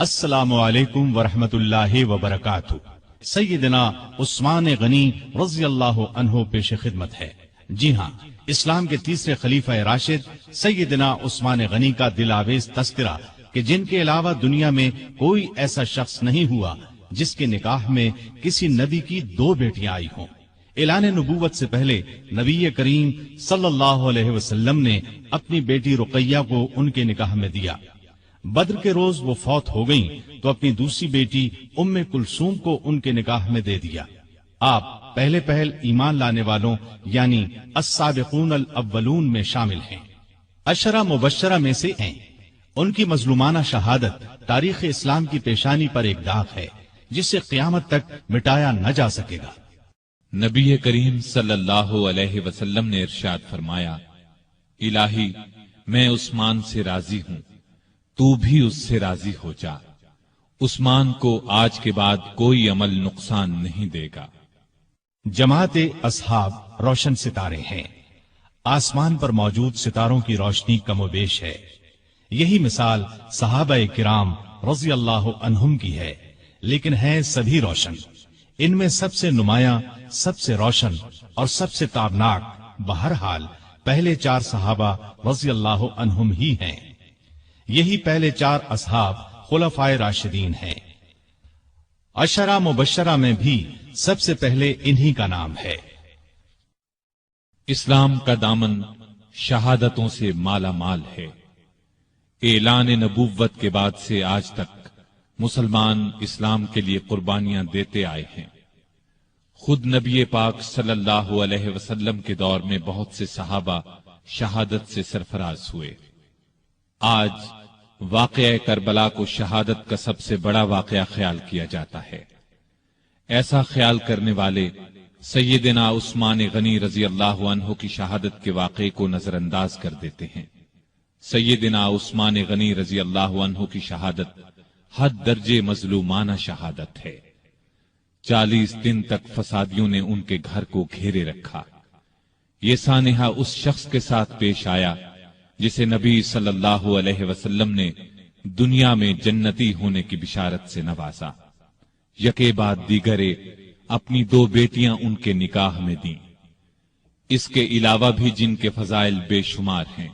السلام علیکم ورحمۃ اللہ وبرکاتہ۔ سیدنا عثمان غنی رضی اللہ عنہ پیش خدمت ہے۔ جی ہاں، اسلام کے تیسرے خلیفہ راشد سیدنا عثمان غنی کا دل آویز تذکرہ کہ جن کے علاوہ دنیا میں کوئی ایسا شخص نہیں ہوا جس کے نکاح میں کسی نبی کی 2 بیٹیاں آئی ہوں۔ اعلان نبوت سے پہلے نبی کریم صلی اللہ علیہ وسلم نے اپنی بیٹی رقیہ کو ان کے نکاح میں دیا۔ بدر کے روز وہ فوت ہو گئیں تو اپنی دوسری بیٹی ام کلثوم کو ان کے نکاح میں دے دیا۔ آپ پہلے پہل ایمان لانے والوں یعنی السابقون الاولون میں شامل ہیں، عشرہ مبشرہ میں سے ہیں۔ ان کی مظلومانہ شہادت تاریخ اسلام کی پیشانی پر ایک داغ ہے جسے قیامت تک مٹایا نہ جا سکے گا۔ نبی کریم صلی اللہ علیہ وسلم نے ارشاد فرمایا، الہی میں عثمان سے راضی ہوں، تو بھی اس سے راضی ہو جا۔ عثمان کو آج کے بعد کوئی عمل نقصان نہیں دے گا۔ جماعت اصحاب روشن ستارے ہیں، آسمان پر موجود ستاروں کی روشنی کم و بیش ہے۔ یہی مثال صحابہ کرام رضی اللہ عنہم کی ہے، لیکن ہیں سبھی روشن۔ ان میں سب سے نمایاں، سب سے روشن اور سب سے تابناک بہرحال پہلے 4 صحابہ رضی اللہ عنہم ہی ہیں۔ یہی پہلے 4 اصحاب خلفائے راشدین ہیں۔ عشرہ مبشرہ میں بھی سب سے پہلے انہی کا نام ہے۔ اسلام کا دامن شہادتوں سے مالا مال ہے۔ اعلان نبوت کے بعد سے آج تک مسلمان اسلام کے لیے قربانیاں دیتے آئے ہیں۔ خود نبی پاک صلی اللہ علیہ وسلم کے دور میں بہت سے صحابہ شہادت سے سرفراز ہوئے۔ آج واقعہ کربلا کو شہادت کا سب سے بڑا واقعہ خیال کیا جاتا ہے۔ ایسا خیال کرنے والے سیدنا عثمان غنی رضی اللہ عنہ کی شہادت کے واقعے کو نظر انداز کر دیتے ہیں۔ سیدنا عثمان غنی رضی اللہ عنہ کی شہادت حد درجے مظلومانہ شہادت ہے۔ 40 دن تک فسادیوں نے ان کے گھر کو گھیرے رکھا۔ یہ سانحہ اس شخص کے ساتھ پیش آیا جسے نبی صلی اللہ علیہ وسلم نے دنیا میں جنتی ہونے کی بشارت سے نوازا۔ یکے بعد دیگرے اپنی 2 بیٹیاں ان کے نکاح میں دیں۔ اس کے علاوہ بھی جن کے فضائل بے شمار ہیں،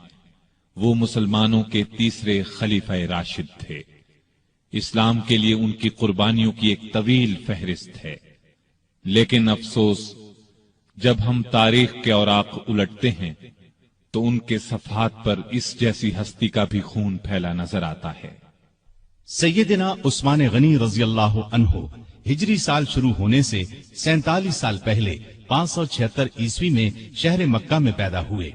وہ مسلمانوں کے تیسرے خلیفہ راشد تھے۔ اسلام کے لیے ان کی قربانیوں کی ایک طویل فہرست ہے، لیکن افسوس جب ہم تاریخ کے اوراق الٹتے ہیں تو ان کے صفحات پر اس جیسی ہستی کا بھی خون پھیلا نظر آتا ہے۔ سیدنا عثمان غنی رضی اللہ عنہ ہجری سال شروع ہونے سے 47 سال پہلے 576 عیسوی میں شہر مکہ میں پیدا ہوئے۔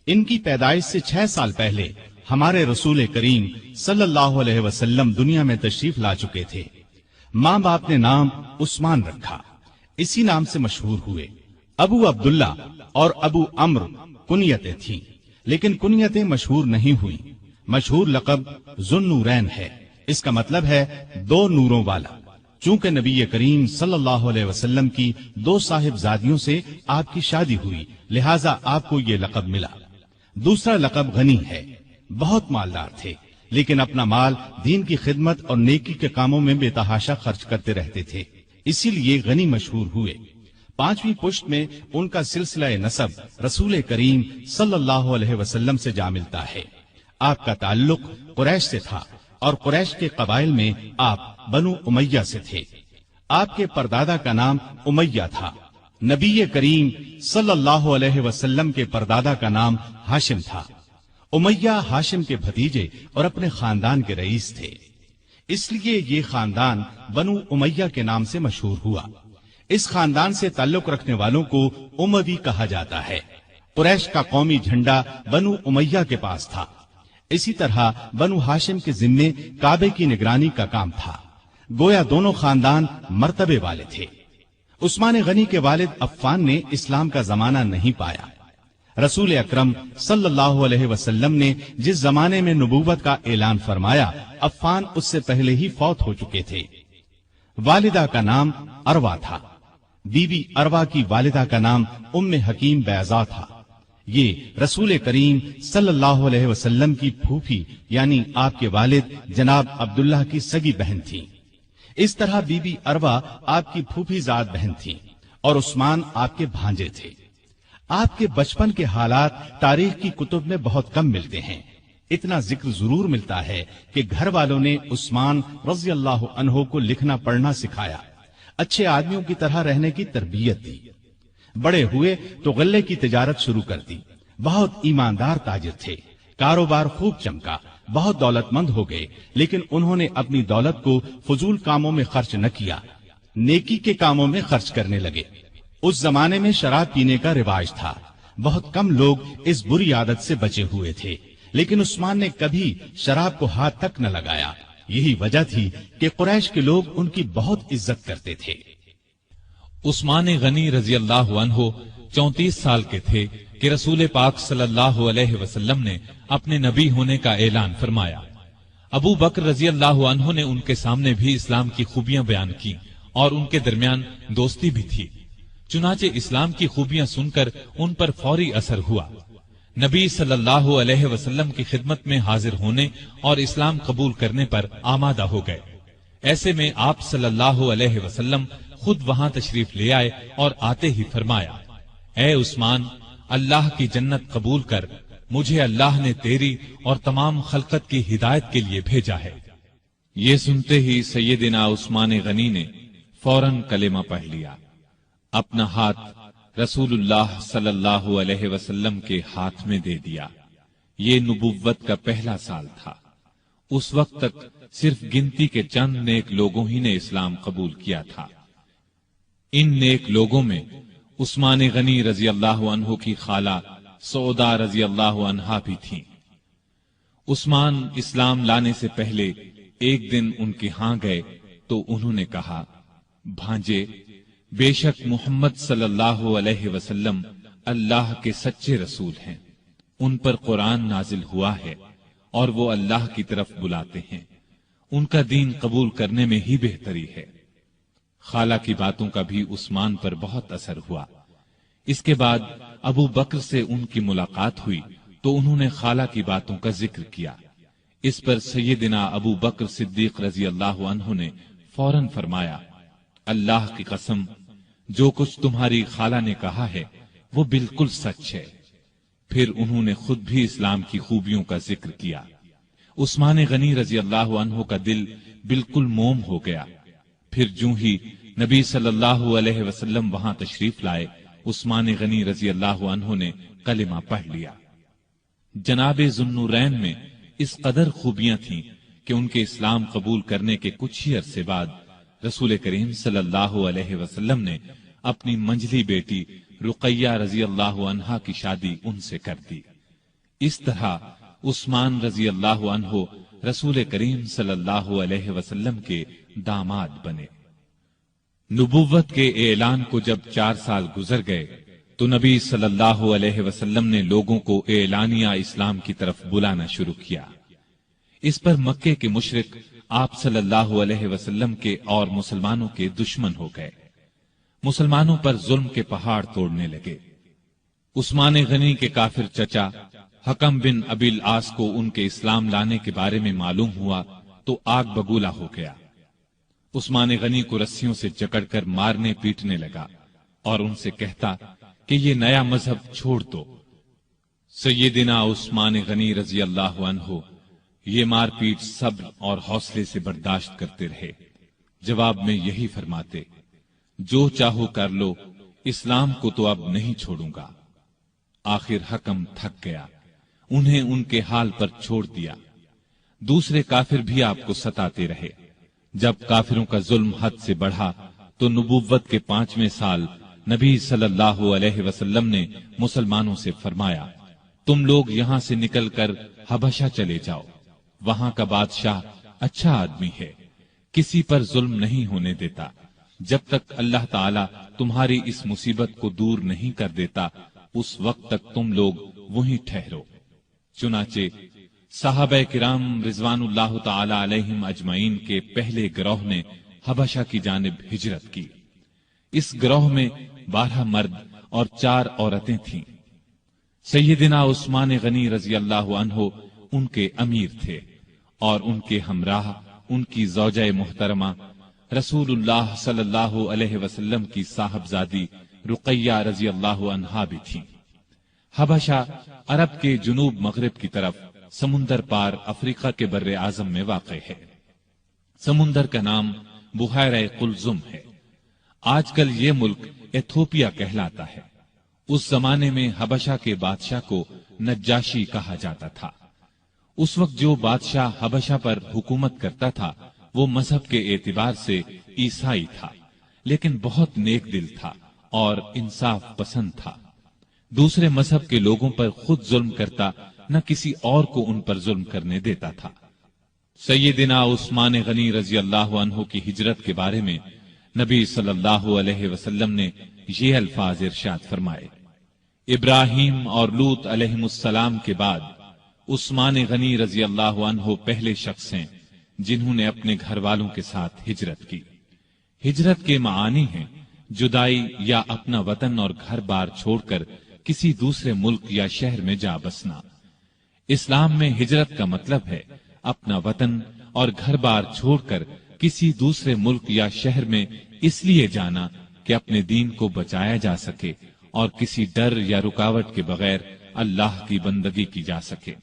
ان کی پیدائش سے 6 سال پہلے ہمارے رسول کریم صلی اللہ علیہ وسلم دنیا میں تشریف لا چکے تھے۔ ماں باپ نے نام عثمان رکھا، اسی نام سے مشہور ہوئے۔ ابو عبداللہ اور ابو عمر کنیتیں تھیں، لیکن کنیتیں مشہور نہیں ہوئیں۔ مشہور لقب ذوالنورین ہے، اس کا مطلب ہے 2 نوروں والا۔ چونکہ نبی کریم صلی اللہ علیہ وسلم کی 2 صاحبزادیوں سے آپ کی شادی ہوئی، لہٰذا آپ کو یہ لقب ملا۔ دوسرا لقب غنی ہے، بہت مالدار تھے، لیکن اپنا مال دین کی خدمت اور نیکی کے کاموں میں بے تحاشا خرچ کرتے رہتے تھے، اسی لیے غنی مشہور ہوئے۔ 5ویں پشت میں ان کا سلسلہ نسب رسول کریم صلی اللہ علیہ وسلم سے جا ملتا ہے۔ آپ کا تعلق قریش سے تھا اور قریش کے قبائل میں آپ بنو امیہ سے تھے۔ آپ کے پردادا کا نام امیہ تھا۔ نبی کریم صلی اللہ علیہ وسلم کے پردادا کا نام ہاشم تھا۔ امیہ ہاشم کے بھتیجے اور اپنے خاندان کے رئیس تھے، اس لیے یہ خاندان بنو امیہ کے نام سے مشہور ہوا۔ اس خاندان سے تعلق رکھنے والوں کو اموی کہا جاتا ہے۔ قریش کا قومی جھنڈا بنو امیہ کے پاس تھا۔ اسی طرح بنو ہاشم کے ذمے کعبے کی نگرانی کا کام تھا۔ گویا دونوں خاندان مرتبے والے تھے۔ عثمان غنی کے والد عفان نے اسلام کا زمانہ نہیں پایا۔ رسول اکرم صلی اللہ علیہ وسلم نے جس زمانے میں نبوت کا اعلان فرمایا، عفان اس سے پہلے ہی فوت ہو چکے تھے۔ والدہ کا نام اروا تھا۔ بی بی اروا کی والدہ کا نام ام حکیم بیضا تھا۔ یہ رسول کریم صلی اللہ علیہ وسلم کی پھوپھی یعنی آپ کے والد جناب عبداللہ کی سگی بہن تھیں۔ اس طرح بی بی اروا آپ کی پھوپھی زاد بہن تھیں اور عثمان آپ کے بھانجے تھے۔ آپ کے بچپن کے حالات تاریخ کی کتب میں بہت کم ملتے ہیں۔ اتنا ذکر ضرور ملتا ہے کہ گھر والوں نے عثمان رضی اللہ عنہ کو لکھنا پڑھنا سکھایا، اچھے آدمیوں کی طرح رہنے کی تربیت دی۔ بڑے ہوئے تو غلے کی تجارت شروع کر دی۔ بہت ایماندار تاجر تھے، کاروبار خوب چمکا، بہت دولت مند ہو گئے، لیکن انہوں نے اپنی دولت کو فضول کاموں میں خرچ نہ کیا، نیکی کے کاموں میں خرچ کرنے لگے۔ اس زمانے میں شراب پینے کا رواج تھا، بہت کم لوگ اس بری عادت سے بچے ہوئے تھے، لیکن عثمان نے کبھی شراب کو ہاتھ تک نہ لگایا۔ یہی وجہ تھی کہ قریش کے لوگ ان کی بہت عزت کرتے تھے۔ عثمان غنی رضی اللہ عنہ 34 سال کے تھے کہ رسول پاک صلی اللہ علیہ وسلم نے اپنے نبی ہونے کا اعلان فرمایا۔ ابو بکر رضی اللہ عنہ نے ان کے سامنے بھی اسلام کی خوبیاں بیان کی اور ان کے درمیان دوستی بھی تھی۔ چنانچہ اسلام کی خوبیاں سن کر ان پر فوری اثر ہوا۔ نبی صلی اللہ علیہ وسلم کی خدمت میں حاضر ہونے اور اسلام قبول کرنے پر آمادہ ہو گئے۔ ایسے میں آپ صلی اللہ علیہ وسلم خود وہاں تشریف لے آئے اور آتے ہی فرمایا، اے عثمان، اللہ کی جنت قبول کر، مجھے اللہ نے تیری اور تمام خلقت کی ہدایت کے لیے بھیجا ہے۔ یہ سنتے ہی سیدنا عثمان غنی نے فوراً کلمہ پڑھ لیا، اپنا ہاتھ رسول اللہ صلی اللہ علیہ وسلم کے ہاتھ میں دے دیا۔ یہ نبوت کا پہلا سال تھا۔ اس وقت تک صرف گنتی کے چند نیک لوگوں ہی نے اسلام قبول کیا تھا۔ ان نیک لوگوں میں عثمان غنی رضی اللہ عنہ کی خالہ سودا رضی اللہ عنہا بھی تھیں۔ عثمان اسلام لانے سے پہلے ایک دن ان کے ہاں گئے تو انہوں نے کہا، بھانجے، بے شک محمد صلی اللہ علیہ وسلم اللہ کے سچے رسول ہیں، ان پر قرآن نازل ہوا ہے اور وہ اللہ کی طرف بلاتے ہیں، ان کا دین قبول کرنے میں ہی بہتری ہے۔ خالہ کی باتوں کا بھی عثمان پر بہت اثر ہوا۔ اس کے بعد ابو بکر سے ان کی ملاقات ہوئی تو انہوں نے خالہ کی باتوں کا ذکر کیا۔ اس پر سیدنا ابو بکر صدیق رضی اللہ عنہ نے فوراً فرمایا، اللہ کی قسم، جو کچھ تمہاری خالہ نے کہا ہے وہ بالکل سچ ہے۔ پھر انہوں نے خود بھی اسلام کی خوبیوں کا ذکر کیا۔ عثمان غنی رضی اللہ عنہ کا دل بالکل موم ہو گیا۔ پھر جو ہی نبی صلی اللہ علیہ وسلم وہاں تشریف لائے، عثمان غنی رضی اللہ عنہ نے کلمہ پڑھ لیا۔ جناب ذوالنورین میں اس قدر خوبیاں تھیں کہ ان کے اسلام قبول کرنے کے کچھ ہی عرصے بعد رسول کریم صلی اللہ علیہ وسلم نے اپنی منجلی بیٹی رقیہ رضی اللہ عنہا کی شادی ان سے کر دی۔ اس طرح عثمان رضی اللہ عنہ رسول کریم صلی اللہ علیہ وسلم کے داماد بنے۔ نبوت کے اعلان کو جب 4 سال گزر گئے تو نبی صلی اللہ علیہ وسلم نے لوگوں کو اعلانیہ اسلام کی طرف بلانا شروع کیا۔ اس پر مکے کے مشرک آپ صلی اللہ علیہ وسلم کے اور مسلمانوں کے دشمن ہو گئے، مسلمانوں پر ظلم کے پہاڑ توڑنے لگے۔ عثمان غنی کے کافر چچا حکم بن ابی العاص کو ان کے اسلام لانے کے بارے میں معلوم ہوا تو آگ بگولا ہو گیا۔ عثمان غنی کو رسیوں سے جکڑ کر مارنے پیٹنے لگا اور ان سے کہتا کہ یہ نیا مذہب چھوڑ دو۔ سیدنا عثمان غنی رضی اللہ عنہ یہ مار پیٹ صبر اور حوصلے سے برداشت کرتے رہے، جواب میں یہی فرماتے، جو چاہو کر لو، اسلام کو تو اب نہیں چھوڑوں گا۔ آخر حکم تھک گیا، انہیں ان کے حال پر چھوڑ دیا۔ دوسرے کافر بھی آپ کو ستاتے رہے۔ جب کافروں کا ظلم حد سے بڑھا تو نبوت کے 5ویں سال نبی صلی اللہ علیہ وسلم نے مسلمانوں سے فرمایا، تم لوگ یہاں سے نکل کر حبشہ چلے جاؤ، وہاں کا بادشاہ اچھا آدمی ہے، کسی پر ظلم نہیں ہونے دیتا، جب تک اللہ تعالی تمہاری اس مصیبت کو دور نہیں کر دیتا اس وقت تک تم لوگ وہیں ٹھہرو۔ چنانچہ صحابہ کرام رضوان اللہ تعالی علیہم اجمعین کے پہلے گروہ نے حبشہ کی جانب ہجرت کی۔ اس گروہ میں 12 مرد اور 4 عورتیں تھیں۔ سیدنا عثمان غنی رضی اللہ عنہ ان کے امیر تھے اور ان کے ہمراہ ان کی زوجہ محترمہ رسول اللہ صلی اللہ علیہ وسلم کی صاحبزادی رقیہ رضی اللہ عنہا بھی تھیں۔ حبشہ عرب کے جنوب مغرب کی طرف سمندر پار افریقہ کے بر اعظم میں واقع ہے۔ سمندر کا نام بحیرہ قلزم ہے۔ آج کل یہ ملک ایتھوپیا کہلاتا ہے۔ اس زمانے میں حبشہ کے بادشاہ کو نجاشی کہا جاتا تھا۔ اس وقت جو بادشاہ حبشہ پر حکومت کرتا تھا وہ مذہب کے اعتبار سے عیسائی تھا، لیکن بہت نیک دل تھا اور انصاف پسند تھا۔ دوسرے مذہب کے لوگوں پر خود ظلم کرتا، نہ کسی اور کو ان پر ظلم کرنے دیتا تھا۔ سیدنا عثمان غنی رضی اللہ عنہ کی ہجرت کے بارے میں نبی صلی اللہ علیہ وسلم نے یہ الفاظ ارشاد فرمائے: ابراہیم اور لوط علیہ السلام کے بعد عثمان غنی رضی اللہ عنہ پہلے شخص ہیں جنہوں نے اپنے گھر والوں کے ساتھ ہجرت کی۔ ہجرت کے معانی ہیں جدائی یا اپنا وطن اور گھر بار چھوڑ کر کسی دوسرے ملک یا شہر میں جا بسنا۔ اسلام میں ہجرت کا مطلب ہے اپنا وطن اور گھر بار چھوڑ کر کسی دوسرے ملک یا شہر میں اس لیے جانا کہ اپنے دین کو بچایا جا سکے اور کسی ڈر یا رکاوٹ کے بغیر اللہ کی بندگی کی جا سکے۔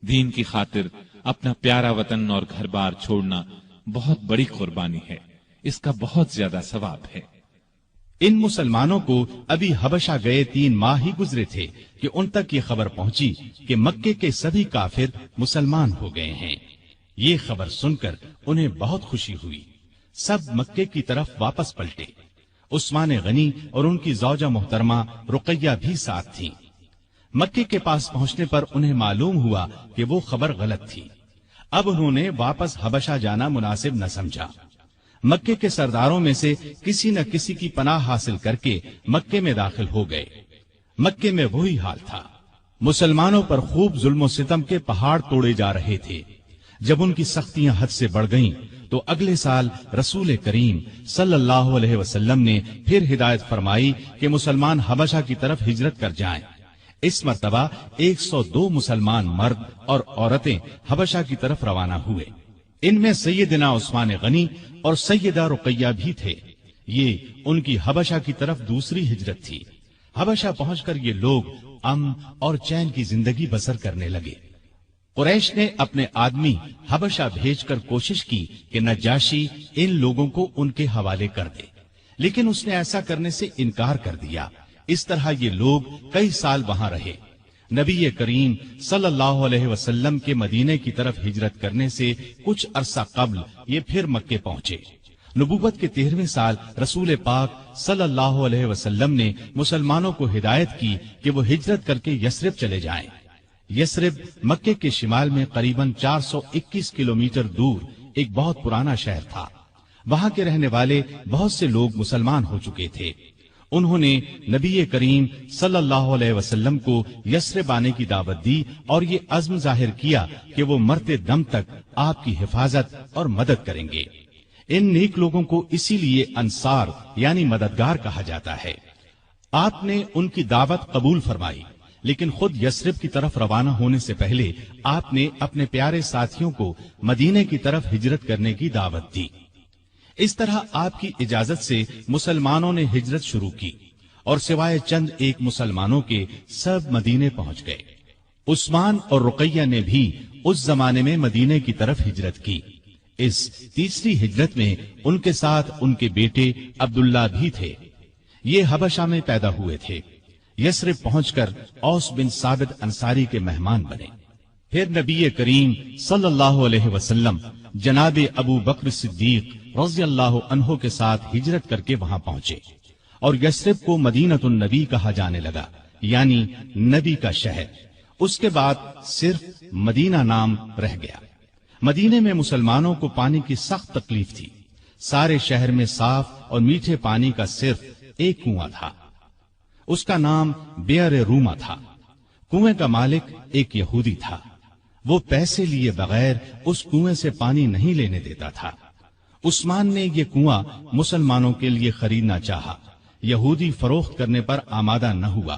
دین کی خاطر اپنا پیارا وطن اور گھر بار چھوڑنا بہت بڑی قربانی ہے، اس کا بہت زیادہ ثواب ہے۔ ان مسلمانوں کو ابھی حبشہ گئے 3 ماہ ہی گزرے تھے کہ ان تک یہ خبر پہنچی کہ مکے کے سبھی کافر مسلمان ہو گئے ہیں۔ یہ خبر سن کر انہیں بہت خوشی ہوئی۔ سب مکے کی طرف واپس پلٹے۔ عثمان غنی اور ان کی زوجہ محترمہ رقیہ بھی ساتھ تھیں۔ مکے کے پاس پہنچنے پر انہیں معلوم ہوا کہ وہ خبر غلط تھی۔ اب انہوں نے واپس حبشہ جانا مناسب نہ سمجھا۔ مکے کے سرداروں میں سے کسی نہ کسی کی پناہ حاصل کر کے مکے میں داخل ہو گئے۔ مکے میں وہی حال تھا۔ مسلمانوں پر خوب ظلم و ستم کے پہاڑ توڑے جا رہے تھے۔ جب ان کی سختیاں حد سے بڑھ گئیں تو اگلے سال رسول کریم صلی اللہ علیہ وسلم نے پھر ہدایت فرمائی کہ مسلمان حبشہ کی طرف ہجرت کر جائیں۔ اس مرتبہ 102 مسلمان مرد اور عورتیں حبشہ کی طرف روانہ ہوئے۔ ان میں سیدنا عثمان غنی اور سیدہ رقیہ بھی تھے۔ یہ ان کی حبشہ کی طرف دوسری ہجرت تھی۔ حبشہ پہنچ کر یہ لوگ امن اور چین کی زندگی بسر کرنے لگے۔ قریش نے اپنے آدمی حبشہ بھیج کر کوشش کی کہ نجاشی ان لوگوں کو ان کے حوالے کر دے، لیکن اس نے ایسا کرنے سے انکار کر دیا۔ اس طرح یہ لوگ کئی سال وہاں رہے۔ نبی کریم صلی اللہ علیہ وسلم کے مدینے کی طرف ہجرت کرنے سے کچھ عرصہ قبل یہ پھر مکے پہنچے۔ نبوت کے 13ویں سال رسول پاک صلی اللہ علیہ وسلم نے مسلمانوں کو ہدایت کی کہ وہ ہجرت کر کے یثرب چلے جائیں۔ یثرب مکے کے شمال میں قریباً 421 کلومیٹر دور ایک بہت پرانا شہر تھا۔ وہاں کے رہنے والے بہت سے لوگ مسلمان ہو چکے تھے۔ انہوں نے نبی کریم صلی اللہ علیہ وسلم کو یثرب آنے کی دعوت دی اور یہ عزم ظاہر کیا کہ وہ مرتے دم تک آپ کی حفاظت اور مدد کریں گے۔ ان نیک لوگوں کو اسی لیے انصار یعنی مددگار کہا جاتا ہے۔ آپ نے ان کی دعوت قبول فرمائی، لیکن خود یثرب کی طرف روانہ ہونے سے پہلے آپ نے اپنے پیارے ساتھیوں کو مدینے کی طرف ہجرت کرنے کی دعوت دی۔ اس طرح آپ کی اجازت سے مسلمانوں نے ہجرت شروع کی اور سوائے چند ایک مسلمانوں کے سب مدینے پہنچ گئے۔ عثمان اور رقیہ نے بھی اس زمانے میں مدینے کی طرف ہجرت کی۔ اس تیسری ہجرت میں ان کے ساتھ ان کے بیٹے عبداللہ بھی تھے۔ یہ حبشہ میں پیدا ہوئے تھے۔ یثرب پہنچ کر اوس بن ثابت انصاری کے مہمان بنے۔ پھر نبی کریم صلی اللہ علیہ وسلم جناب ابو بکر صدیق رضی اللہ عنہ کے ساتھ ہجرت کر کے وہاں پہنچے اور یثرب کو مدینۃ النبی کہا جانے لگا، یعنی نبی کا شہر۔ اس کے بعد صرف مدینہ نام رہ گیا۔ مدینے میں مسلمانوں کو پانی کی سخت تکلیف تھی۔ سارے شہر میں صاف اور میٹھے پانی کا صرف ایک کنواں تھا۔ اس کا نام بئر روما تھا۔ کنویں کا مالک ایک یہودی تھا۔ وہ پیسے لیے بغیر اس کنویں سے پانی نہیں لینے دیتا تھا۔ عثمان نے یہ کنواں مسلمانوں کے لیے خریدنا چاہا۔ یہودی فروخت کرنے پر آمادہ نہ ہوا،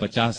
50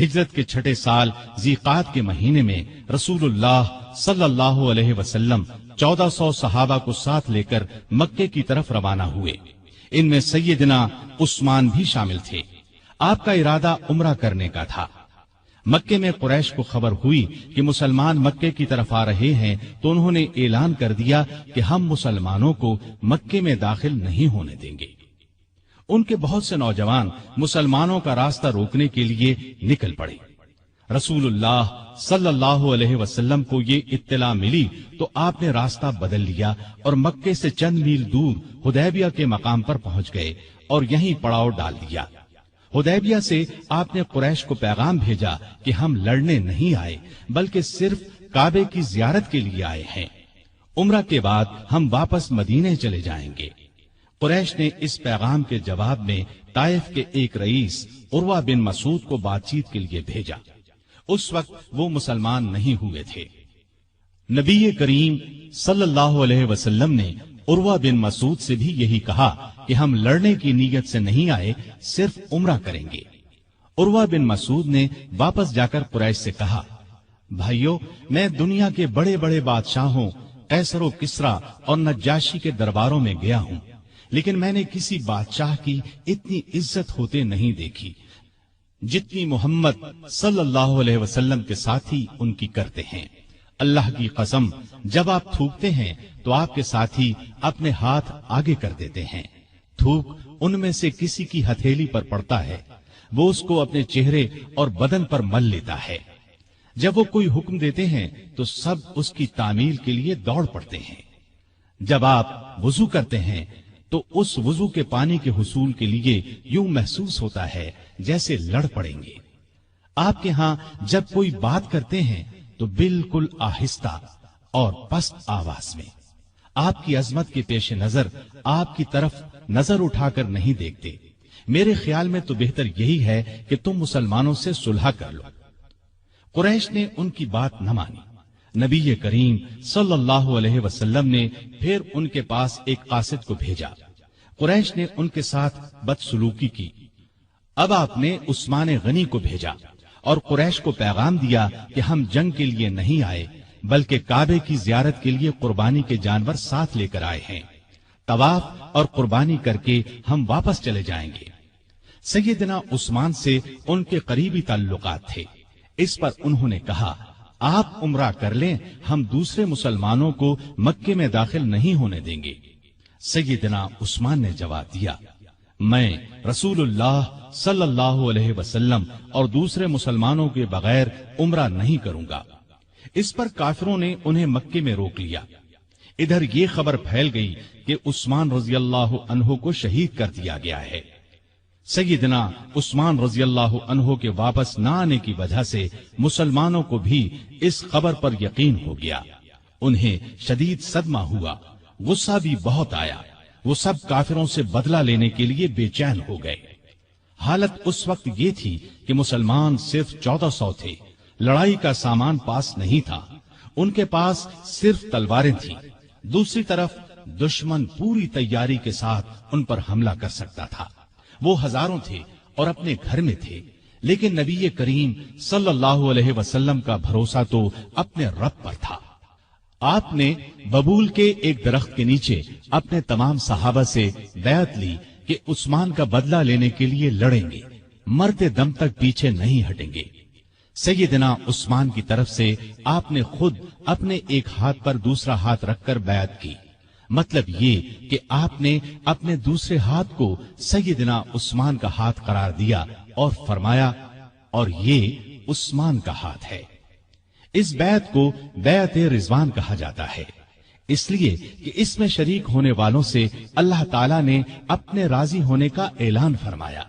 ہجرت کے چھٹے سال ذیقات کے مہینے میں رسول اللہ صلی اللہ علیہ وسلم 1400 صحابہ کو ساتھ لے کر مکے کی طرف روانہ ہوئے۔ ان میں سیدنا عثمان بھی شامل تھے۔ آپ کا ارادہ عمرہ کرنے کا تھا۔ مکے میں قریش کو خبر ہوئی کہ مسلمان مکے کی طرف آ رہے ہیں تو انہوں نے اعلان کر دیا کہ ہم مسلمانوں کو مکے میں داخل نہیں ہونے دیں گے۔ ان کے بہت سے نوجوان مسلمانوں کا راستہ روکنے کے لیے نکل پڑے۔ رسول اللہ صلی اللہ علیہ وسلم کو یہ اطلاع ملی تو آپ نے راستہ بدل لیا اور مکے سے چند میل دور حدیبیہ کے مقام پر پہنچ گئے اور یہیں پڑاؤ ڈال دیا۔ حدیبیہ سے آپ نے قریش کو پیغام بھیجا کہ ہم لڑنے نہیں آئے بلکہ صرف کعبے کی زیارت کے لیے آئے ہیں۔ عمرہ کے بعد ہم واپس مدینے چلے جائیں گے۔ قریش نے اس پیغام کے جواب میں طائف کے ایک رئیس عروہ بن مسعود کو بات چیت کے لیے بھیجا۔ اس وقت وہ مسلمان نہیں ہوئے تھے۔ نبی کریم صلی اللہ علیہ وسلم نے عروہ بن مسعود سے بھی یہی کہا کہ ہم لڑنے کی نیت سے نہیں آئے، صرف عمرہ کریں گے۔ عروہ بن مسعود نے واپس جا کر قریش سے کہا، بھائیو، میں دنیا کے بڑے بڑے بادشاہوں قیصر و کسریٰ اور نجاشی کے درباروں میں گیا ہوں، لیکن میں نے کسی بادشاہ کی اتنی عزت ہوتے نہیں دیکھی جتنی محمد صلی اللہ علیہ وسلم کے ساتھی ان کی کرتے ہیں۔ اللہ کی قسم، جب آپ تھوکتے ہیں تو آپ کے ساتھی اپنے ہاتھ آگے کر دیتے ہیں۔ تھوک ان میں سے کسی کی ہتھیلی پر پڑتا ہے، وہ اس کو اپنے چہرے اور بدن پر مل لیتا ہے۔ جب وہ کوئی حکم دیتے ہیں تو سب اس کی تعمیل کے لیے دوڑ پڑتے ہیں۔ جب آپ وضو کرتے ہیں تو اس وضو کے پانی کے حصول کے لیے یوں محسوس ہوتا ہے جیسے لڑ پڑیں گے۔ آپ کے ہاں جب کوئی بات کرتے ہیں تو بالکل آہستہ اور پست آواز میں۔ آپ کی عظمت کے پیش نظر آپ کی طرف نظر اٹھا کر نہیں دیکھتے۔ میرے خیال میں تو بہتر یہی ہے کہ تم مسلمانوں سے صلح کر لو۔ قریش نے ان کی بات نہ مانی۔ نبی کریم صلی اللہ علیہ وسلم نے پھر ان کے پاس ایک قاصد کو بھیجا۔ قریش نے ان کے ساتھ بدسلوکی کی۔ اب آپ نے عثمان غنی کو بھیجا اور قریش کو پیغام دیا کہ ہم جنگ کے لیے نہیں آئے بلکہ کعبے کی زیارت کے لیے قربانی کے جانور ساتھ لے کر آئے ہیں۔ طواف اور قربانی کر کے ہم واپس چلے جائیں گے۔ سیدنا عثمان سے ان کے قریبی تعلقات تھے، اس پر انہوں نے کہا، آپ عمرہ کر لیں، ہم دوسرے مسلمانوں کو مکے میں داخل نہیں ہونے دیں گے۔ سیدنا عثمان نے جواب دیا، میں رسول اللہ صلی اللہ علیہ وسلم اور دوسرے مسلمانوں کے بغیر عمرہ نہیں کروں گا۔ اس پر کافروں نے انہیں مکے میں روک لیا۔ ادھر یہ خبر پھیل گئی کہ عثمان رضی اللہ عنہ کو شہید کر دیا گیا ہے۔ سیدنا عثمان رضی اللہ عنہ کے واپس نہ آنے کی وجہ سے مسلمانوں کو بھی اس خبر پر یقین ہو گیا۔ انہیں شدید صدمہ ہوا، غصہ بھی بہت آیا۔ وہ سب کافروں سے بدلہ لینے کے لیے بے چین ہو گئے۔ حالت اس وقت یہ تھی کہ مسلمان صرف 1400 تھے، لڑائی کا سامان پاس نہیں تھا، ان کے پاس صرف تلواریں تھیں۔ دوسری طرف دشمن پوری تیاری کے ساتھ ان پر حملہ کر سکتا تھا۔ وہ ہزاروں تھے اور اپنے گھر میں تھے، لیکن نبی کریم صلی اللہ علیہ وسلم کا بھروسہ تو اپنے رب پر تھا۔ آپ نے ببول کے ایک درخت کے نیچے اپنے تمام صحابہ سے بیعت لی کہ عثمان کا بدلہ لینے کے لیے لڑیں گے، مرتے دم تک پیچھے نہیں ہٹیں گے۔ سیدنا عثمان کی طرف سے آپ نے خود اپنے ایک ہاتھ پر دوسرا ہاتھ رکھ کر بیعت کی۔ مطلب یہ کہ آپ نے اپنے دوسرے ہاتھ کو سیدنا عثمان کا ہاتھ قرار دیا اور فرمایا، اور یہ عثمان کا ہاتھ ہے۔ اس بیعت کو بیعت رضوان کہا جاتا ہے، اس لیے کہ اس میں شریک ہونے والوں سے اللہ تعالیٰ نے اپنے راضی ہونے کا اعلان فرمایا۔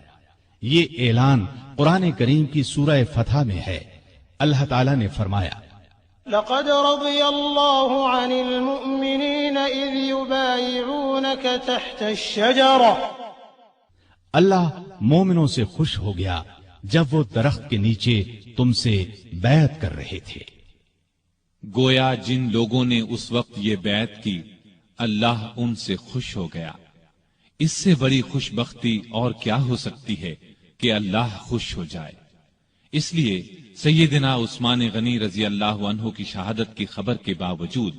یہ اعلان قرآن کریم کی سورہ فتح میں ہے۔ اللہ تعالیٰ نے فرمایا، لقد رضي الله عن المؤمنين إذ يبايعونك تحت الشجرة۔ اللہ مومنوں سے خوش ہو گیا جب وہ درخت کے نیچے تم سے بیعت کر رہے تھے۔ گویا جن لوگوں نے اس وقت یہ بیعت کی، اللہ ان سے خوش ہو گیا۔ اس سے بڑی خوش بختی اور کیا ہو سکتی ہے کہ اللہ خوش ہو جائے۔ اس لیے سیدنا عثمان غنی رضی اللہ عنہ کی شہادت کی خبر کے باوجود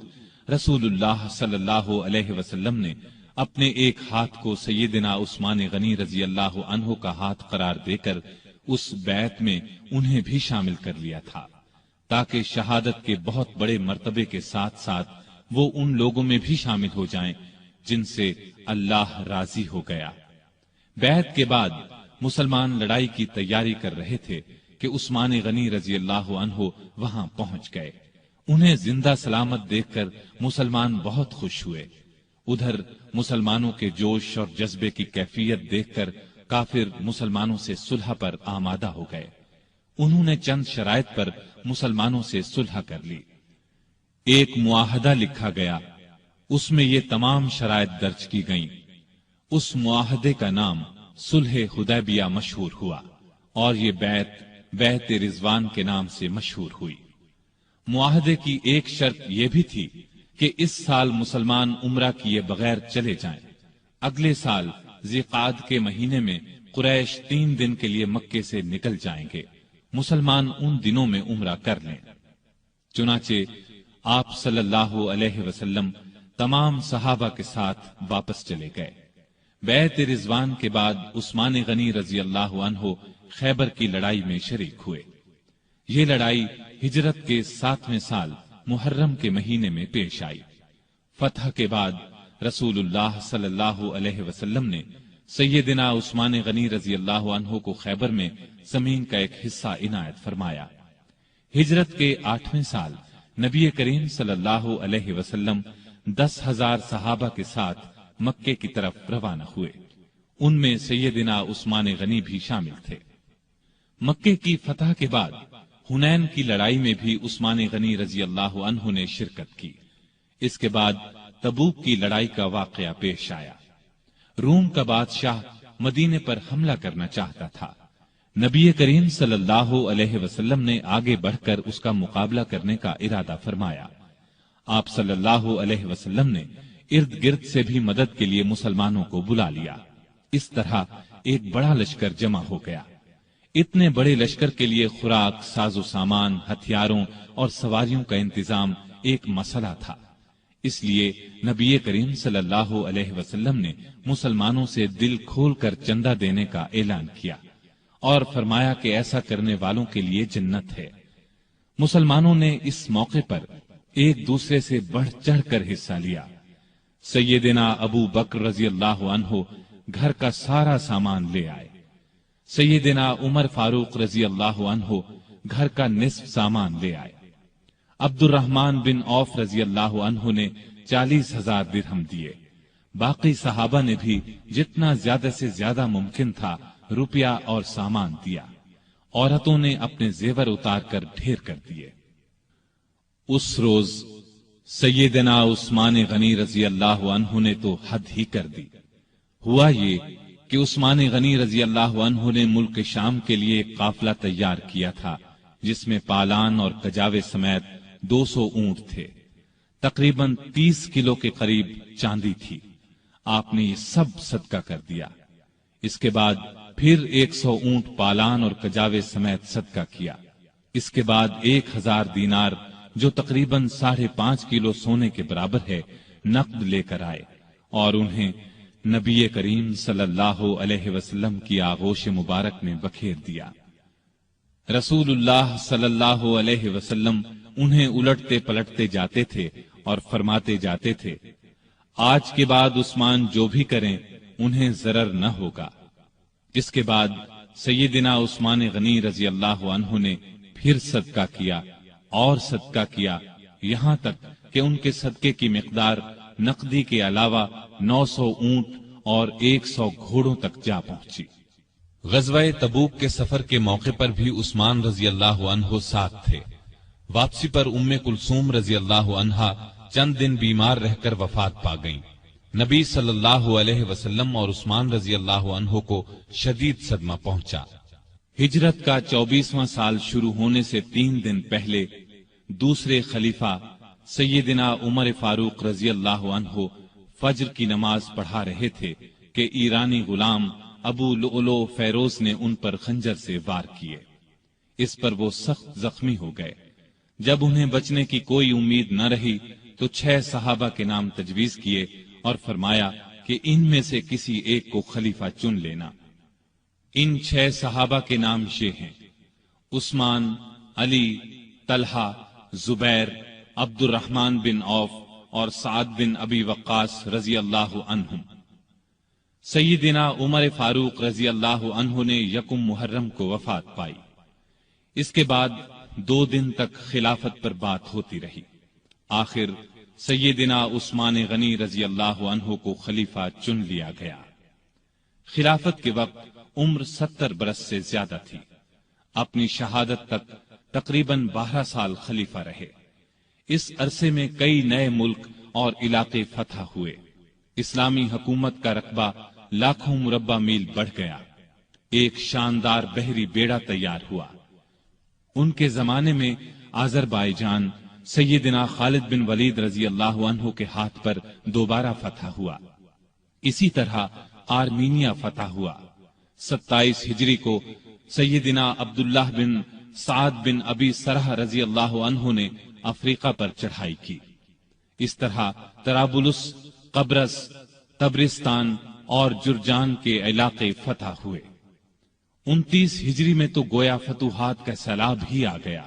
رسول اللہ صلی اللہ علیہ وسلم نے اپنے ایک ہاتھ کو سیدنا عثمان غنی رضی اللہ عنہ کا ہاتھ قرار دے کر اس بیعت میں انہیں بھی شامل کر لیا تھا، تاکہ شہادت کے بہت بڑے مرتبے کے ساتھ ساتھ وہ ان لوگوں میں بھی شامل ہو جائیں جن سے اللہ راضی ہو گیا۔ بیعت کے بعد مسلمان لڑائی کی تیاری کر رہے تھے کہ عثمان غنی رضی اللہ عنہ وہاں پہنچ گئے۔ انہیں زندہ سلامت دیکھ کر مسلمان بہت خوش ہوئے۔ ادھر مسلمانوں کے جوش اور جذبے کی کیفیت دیکھ کر کافر مسلمانوں سے صلح پر آمادہ ہو گئے۔ انہوں نے چند شرائط پر مسلمانوں سے صلح کر لی۔ ایک معاہدہ لکھا گیا، اس میں یہ تمام شرائط درج کی گئیں۔ اس معاہدے کا نام صلح حدیبیہ مشہور ہوا اور یہ بیعت رضوان کے نام سے مشہور ہوئی۔ معاہدے کی ایک شرط یہ بھی تھی کہ اس سال مسلمان عمرہ کیے بغیر چلے جائیں۔ اگلے سال ذی قعدہ کے مہینے میں قریش 3 دن کے لیے مکے سے نکل جائیں گے، مسلمان ان دنوں میں عمرہ کر لیں۔ چنانچہ آپ صلی اللہ علیہ وسلم تمام صحابہ کے ساتھ واپس چلے گئے۔ بیعت رضوان کے بعد عثمان غنی رضی اللہ عنہ خیبر کی لڑائی میں شریک ہوئے۔ یہ لڑائی ہجرت کے 7ویں سال محرم کے مہینے میں پیش آئی۔ فتح کے بعد رسول اللہ صلی اللہ علیہ وسلم نے سیدنا عثمان غنی رضی اللہ عنہ کو خیبر میں زمین کا ایک حصہ عنایت فرمایا۔ ہجرت کے 8ویں سال نبی کریم صلی اللہ علیہ وسلم 10,000 صحابہ کے ساتھ مکے کی طرف روانہ ہوئے۔ ان میں سیدنا عثمان غنی بھی شامل تھے۔ مکے کی فتح کے بعد حنین کی لڑائی میں بھی عثمان غنی رضی اللہ عنہ نے شرکت کی۔ اس کے بعد تبوک کی لڑائی کا واقعہ پیش آیا۔ روم کا بادشاہ مدینے پر حملہ کرنا چاہتا تھا۔ نبی کریم صلی اللہ علیہ وسلم نے آگے بڑھ کر اس کا مقابلہ کرنے کا ارادہ فرمایا۔ آپ صلی اللہ علیہ وسلم نے ارد گرد سے بھی مدد کے لیے مسلمانوں کو بلا لیا۔ اس طرح ایک بڑا لشکر جمع ہو گیا۔ اتنے بڑے لشکر کے لیے خوراک، ساز و سامان، ہتھیاروں اور سواریوں کا انتظام ایک مسئلہ تھا۔ اس لیے نبی کریم صلی اللہ علیہ وسلم نے مسلمانوں سے دل کھول کر چندہ دینے کا اعلان کیا اور فرمایا کہ ایسا کرنے والوں کے لیے جنت ہے۔ مسلمانوں نے اس موقع پر ایک دوسرے سے بڑھ چڑھ کر حصہ لیا۔ سیدنا ابو بکر رضی اللہ عنہ گھر کا سارا سامان لے آئے۔ سیدنا عمر فاروق رضی اللہ عنہ گھر کا نصف سامان لے آئے۔ عبد الرحمن بن عوف رضی اللہ عنہ نے 40,000 درہم دیے۔ باقی صحابہ نے بھی جتنا زیادہ سے زیادہ ممکن تھا روپیہ اور سامان دیا۔ عورتوں نے اپنے زیور اتار کر ڈھیر کر دیے۔ اس روز سیدنا عثمان غنی رضی اللہ عنہ نے تو حد ہی کر دی۔ ہوا یہ کہ عثمان غنی رضی اللہ عنہ نے ملک شام کے لیے ایک قافلہ تیار کیا تھا جس میں پالان اور کجاوے سمیت 200 اونٹ تھے۔ تقریباً 30 کلو کے قریب چاندی تھی۔ آپ نے یہ سب صدقہ کر دیا۔ اس کے بعد پھر 100 اونٹ پالان اور کجاوے سمیت صدقہ کیا۔ اس کے بعد 1000 دینار جو تقریباً 5.5 کلو سونے کے برابر ہے نقد لے کر آئے اور انہیں نبی کریم صلی اللہ علیہ وسلم کی آغوش مبارک میں بکھیر دیا۔ رسول اللہ صلی اللہ علیہ وسلم انہیں الٹتے پلٹتے جاتے تھے اور فرماتے جاتے تھے، آج کے بعد عثمان جو بھی کریں انہیں ضرر نہ ہوگا۔ اس کے بعد سیدنا عثمان غنی رضی اللہ عنہ نے پھر صدقہ کیا اور صدقہ کیا، یہاں تک کہ ان کے صدقے کی مقدار نقدی کے علاوہ 900 اونٹ اور 100 گھوڑوں تک جا پہنچی۔ غزوہ تبوک کے سفر کے موقع پر بھی عثمان رضی اللہ عنہ ساتھ تھے۔ واپسی پر ام کلثوم رضی اللہ عنہا چند دن بیمار رہ کر وفات پا گئیں۔ نبی صلی اللہ علیہ وسلم اور عثمان رضی اللہ عنہ کو شدید صدمہ پہنچا۔ ہجرت کا 24واں سال شروع ہونے سے 3 دن پہلے دوسرے خلیفہ سیدنا عمر فاروق رضی اللہ عنہ فجر کی نماز پڑھا رہے تھے کہ ایرانی غلام ابو لؤلؤ فیروز نے ان پر خنجر سے وار کیے۔ اس پر وہ سخت زخمی ہو گئے۔ جب انہیں بچنے کی کوئی امید نہ رہی تو 6 صحابہ کے نام تجویز کیے اور فرمایا کہ ان میں سے کسی ایک کو خلیفہ چن لینا۔ ان 6 صحابہ کے نام یہ ہیں: عثمان، علی، طلحہ، زبیر، عبد الرحمن بن عوف اور سعد بن ابی وقاص رضی اللہ عنہم۔ سیدنا عمر فاروق رضی اللہ عنہ نے 1 محرم کو وفات پائی۔ اس کے بعد 2 دن تک خلافت پر بات ہوتی رہی۔ آخر سیدنا عثمان غنی رضی اللہ عنہ کو خلیفہ چن لیا گیا۔ خلافت کے وقت عمر 70 برس سے زیادہ تھی۔ اپنی شہادت تک تقریباً 12 سال خلیفہ رہے۔ اس عرصے میں کئی نئے ملک اور علاقے فتح ہوئے۔ اسلامی حکومت کا رقبہ لاکھوں مربع میل بڑھ گیا۔ ایک شاندار بحری بیڑا تیار ہوا۔ ان کے زمانے میں آذربائیجان سیدنا خالد بن ولید رضی اللہ عنہ کے ہاتھ پر دوبارہ فتح ہوا۔ اسی طرح آرمینیا فتح ہوا۔ 27 ہجری کو سیدنا عبداللہ بن سعد بن ابی سرح رضی اللہ عنہ نے افریقہ پر چڑھائی کی۔ اس طرح طرابلس، قبرص، تبرستان اور جرجان کے علاقے فتح ہوئے۔ 29 ہجری میں تو گویا فتوحات کا سیلاب ہی آ گیا۔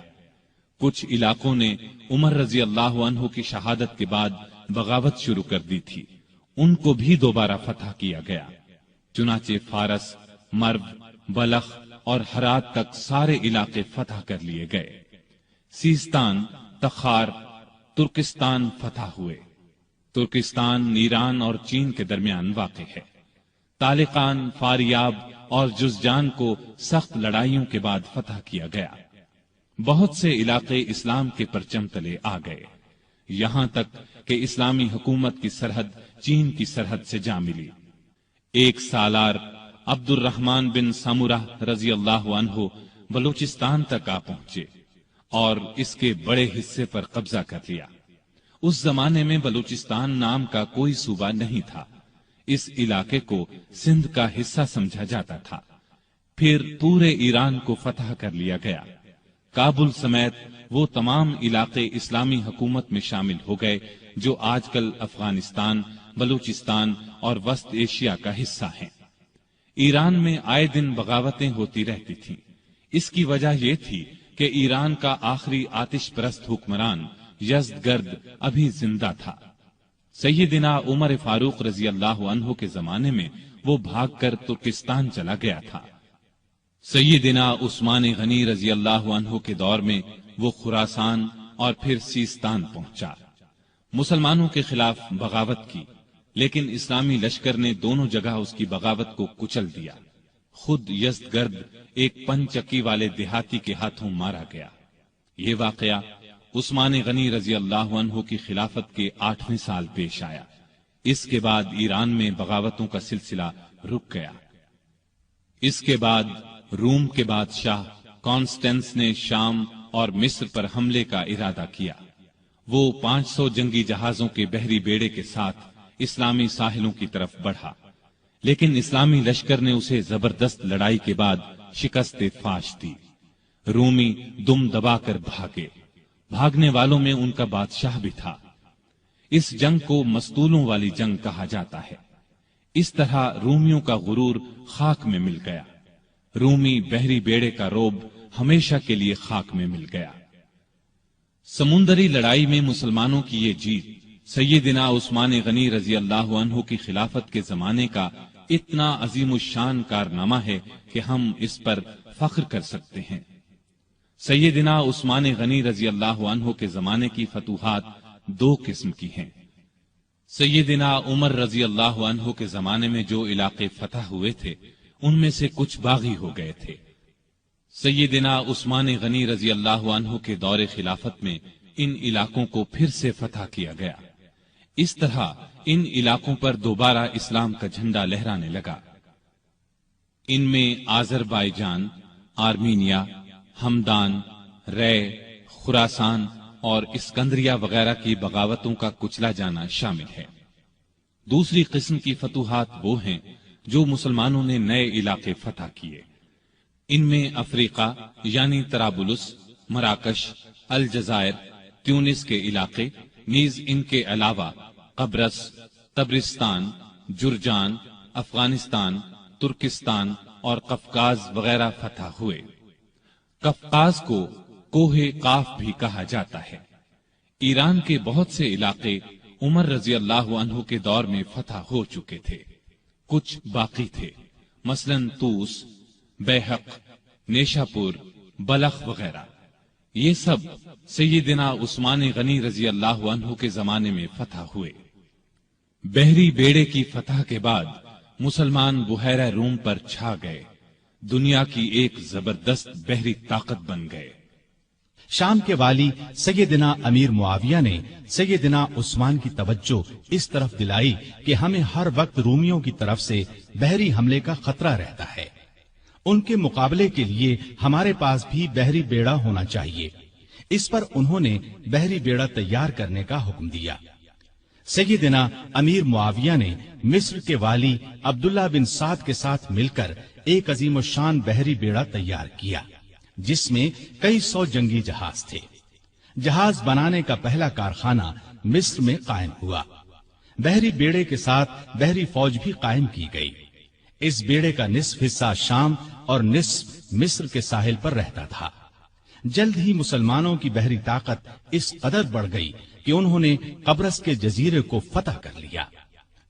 کچھ علاقوں نے عمر رضی اللہ عنہ کی شہادت کے بعد بغاوت شروع کر دی تھی، ان کو بھی دوبارہ فتح کیا گیا۔ چنانچہ فارس، مرو، بلخ اور ہرات تک سارے علاقے فتح کر لیے گئے۔ سیستان، تخار، ترکستان فتح ہوئے۔ ترکستان ایران اور چین کے درمیان واقع ہے۔ طالقان، فاریاب اور جزجان کو سخت لڑائیوں کے بعد فتح کیا گیا۔ بہت سے علاقے اسلام کے پرچم تلے آ گئے، یہاں تک کہ اسلامی حکومت کی سرحد چین کی سرحد سے جا ملی۔ ایک سالار عبد الرحمن بن سمرہ رضی اللہ عنہ بلوچستان تک آ پہنچے اور اس کے بڑے حصے پر قبضہ کر لیا۔ اس زمانے میں بلوچستان نام کا کوئی صوبہ نہیں تھا۔ اس علاقے کو سندھ کا حصہ سمجھا جاتا تھا۔ پھر پورے ایران کو فتح کر لیا گیا۔ کابل سمیت وہ تمام علاقے اسلامی حکومت میں شامل ہو گئے جو آج کل افغانستان، بلوچستان اور وسط ایشیا کا حصہ ہیں۔ ایران میں آئے دن بغاوتیں ہوتی رہتی تھیں۔ اس کی وجہ یہ تھی کہ ایران کا آخری آتش پرست حکمران یزدگرد ابھی زندہ تھا۔ سیدنا عمر فاروق رضی اللہ عنہ کے زمانے میں وہ بھاگ کر ترکستان چلا گیا تھا۔ سیدنا عثمان غنی رضی اللہ عنہ کے دور میں وہ خراسان اور پھر سیستان پہنچا۔ مسلمانوں کے خلاف بغاوت کی، لیکن اسلامی لشکر نے دونوں جگہ اس کی بغاوت کو کچل دیا۔ خود یزدگرد ایک پنچکی والے دیہاتی کے ہاتھوں مارا گیا۔ یہ واقعہ عثمان غنی رضی اللہ عنہ کی خلافت کے 8ویں سال پیش آیا۔ اس کے بعد ایران میں بغاوتوں کا سلسلہ رک گیا۔ اس کے بعد روم کے بادشاہ کانسٹینس نے شام اور مصر پر حملے کا ارادہ کیا۔ وہ 500 جنگی جہازوں کے بحری بیڑے کے ساتھ اسلامی ساحلوں کی طرف بڑھا، لیکن اسلامی لشکر نے اسے زبردست لڑائی کے بعد شکست فاش دی۔ رومی دم دبا کر بھاگے۔ بھاگنے والوں میں ان کا بادشاہ بھی تھا۔ اس جنگ کو مستولوں والی جنگ کہا جاتا ہے۔ اس طرح رومیوں کا غرور خاک میں مل گیا۔ رومی بحری بیڑے کا روب ہمیشہ کے لیے خاک میں مل گیا۔ سمندری لڑائی میں مسلمانوں کی یہ جیت سیدنا عثمان غنی رضی اللہ عنہ کی خلافت کے زمانے کا اتنا عظیم الشان کارنامہ ہے کہ ہم اس پر فخر کر سکتے ہیں۔ سیدنا عثمان غنی رضی اللہ عنہ کے زمانے کی فتوحات 2 قسم کی ہیں۔ سیدنا عمر رضی اللہ عنہ کے زمانے میں جو علاقے فتح ہوئے تھے ان میں سے کچھ باغی ہو گئے تھے۔ سیدنا عثمان غنی رضی اللہ عنہ کے دور خلافت میں ان علاقوں کو پھر سے فتح کیا گیا۔ اس طرح ان علاقوں پر دوبارہ اسلام کا جھنڈا لہرانے لگا۔ ان میں آذربائیجان، آرمینیا، ہمدان، رے، خراسان اور اسکندریہ وغیرہ کی بغاوتوں کا کچلا جانا شامل ہے۔ دوسری قسم کی فتوحات وہ ہیں جو مسلمانوں نے نئے علاقے فتح کیے۔ ان میں افریقہ یعنی طرابلس، مراکش، الجزائر، تیونس کے علاقے، نیز ان کے علاوہ قبرص، طبرستان، جرجان، افغانستان، ترکستان اور قفقاز وغیرہ فتح ہوئے۔ قفقاز کو کوہ قاف بھی کہا جاتا ہے۔ ایران کے بہت سے علاقے عمر رضی اللہ عنہ کے دور میں فتح ہو چکے تھے، کچھ باقی تھے، مثلا طوس، بیحق، نیشاپور، بلخ وغیرہ۔ یہ سب سیدنا عثمان غنی رضی اللہ عنہ کے زمانے میں فتح ہوئے۔ بحری بیڑے کی فتح کے بعد مسلمان بحیرہ روم پر چھا گئے، دنیا کی ایک زبردست بحری طاقت بن گئے۔ شام کے والی سیدنا امیر معاویہ نے سیدنا عثمان کی توجہ اس طرف دلائی کہ ہمیں ہر وقت رومیوں کی طرف سے بحری حملے کا خطرہ رہتا ہے، ان کے مقابلے کے لیے ہمارے پاس بھی بحری بیڑا ہونا چاہیے۔ اس پر انہوں نے بحری بیڑا تیار کرنے کا حکم دیا۔ سیدنا امیر معاویہ نے مصر کے والی عبداللہ بن سعد کے ساتھ مل کر ایک عظیم الشان بحری بیڑا تیار کیا، جس میں کئی سو جنگی جہاز تھے۔ جہاز بنانے کا پہلا کارخانہ مصر میں قائم ہوا۔ بحری بیڑے کے ساتھ بحری فوج بھی قائم کی گئی۔ اس بیڑے کا نصف حصہ شام اور نصف مصر کے ساحل پر رہتا تھا۔ جلد ہی مسلمانوں کی بحری طاقت اس قدر بڑھ گئی کہ انہوں نے قبرص کے جزیرے کو فتح کر لیا۔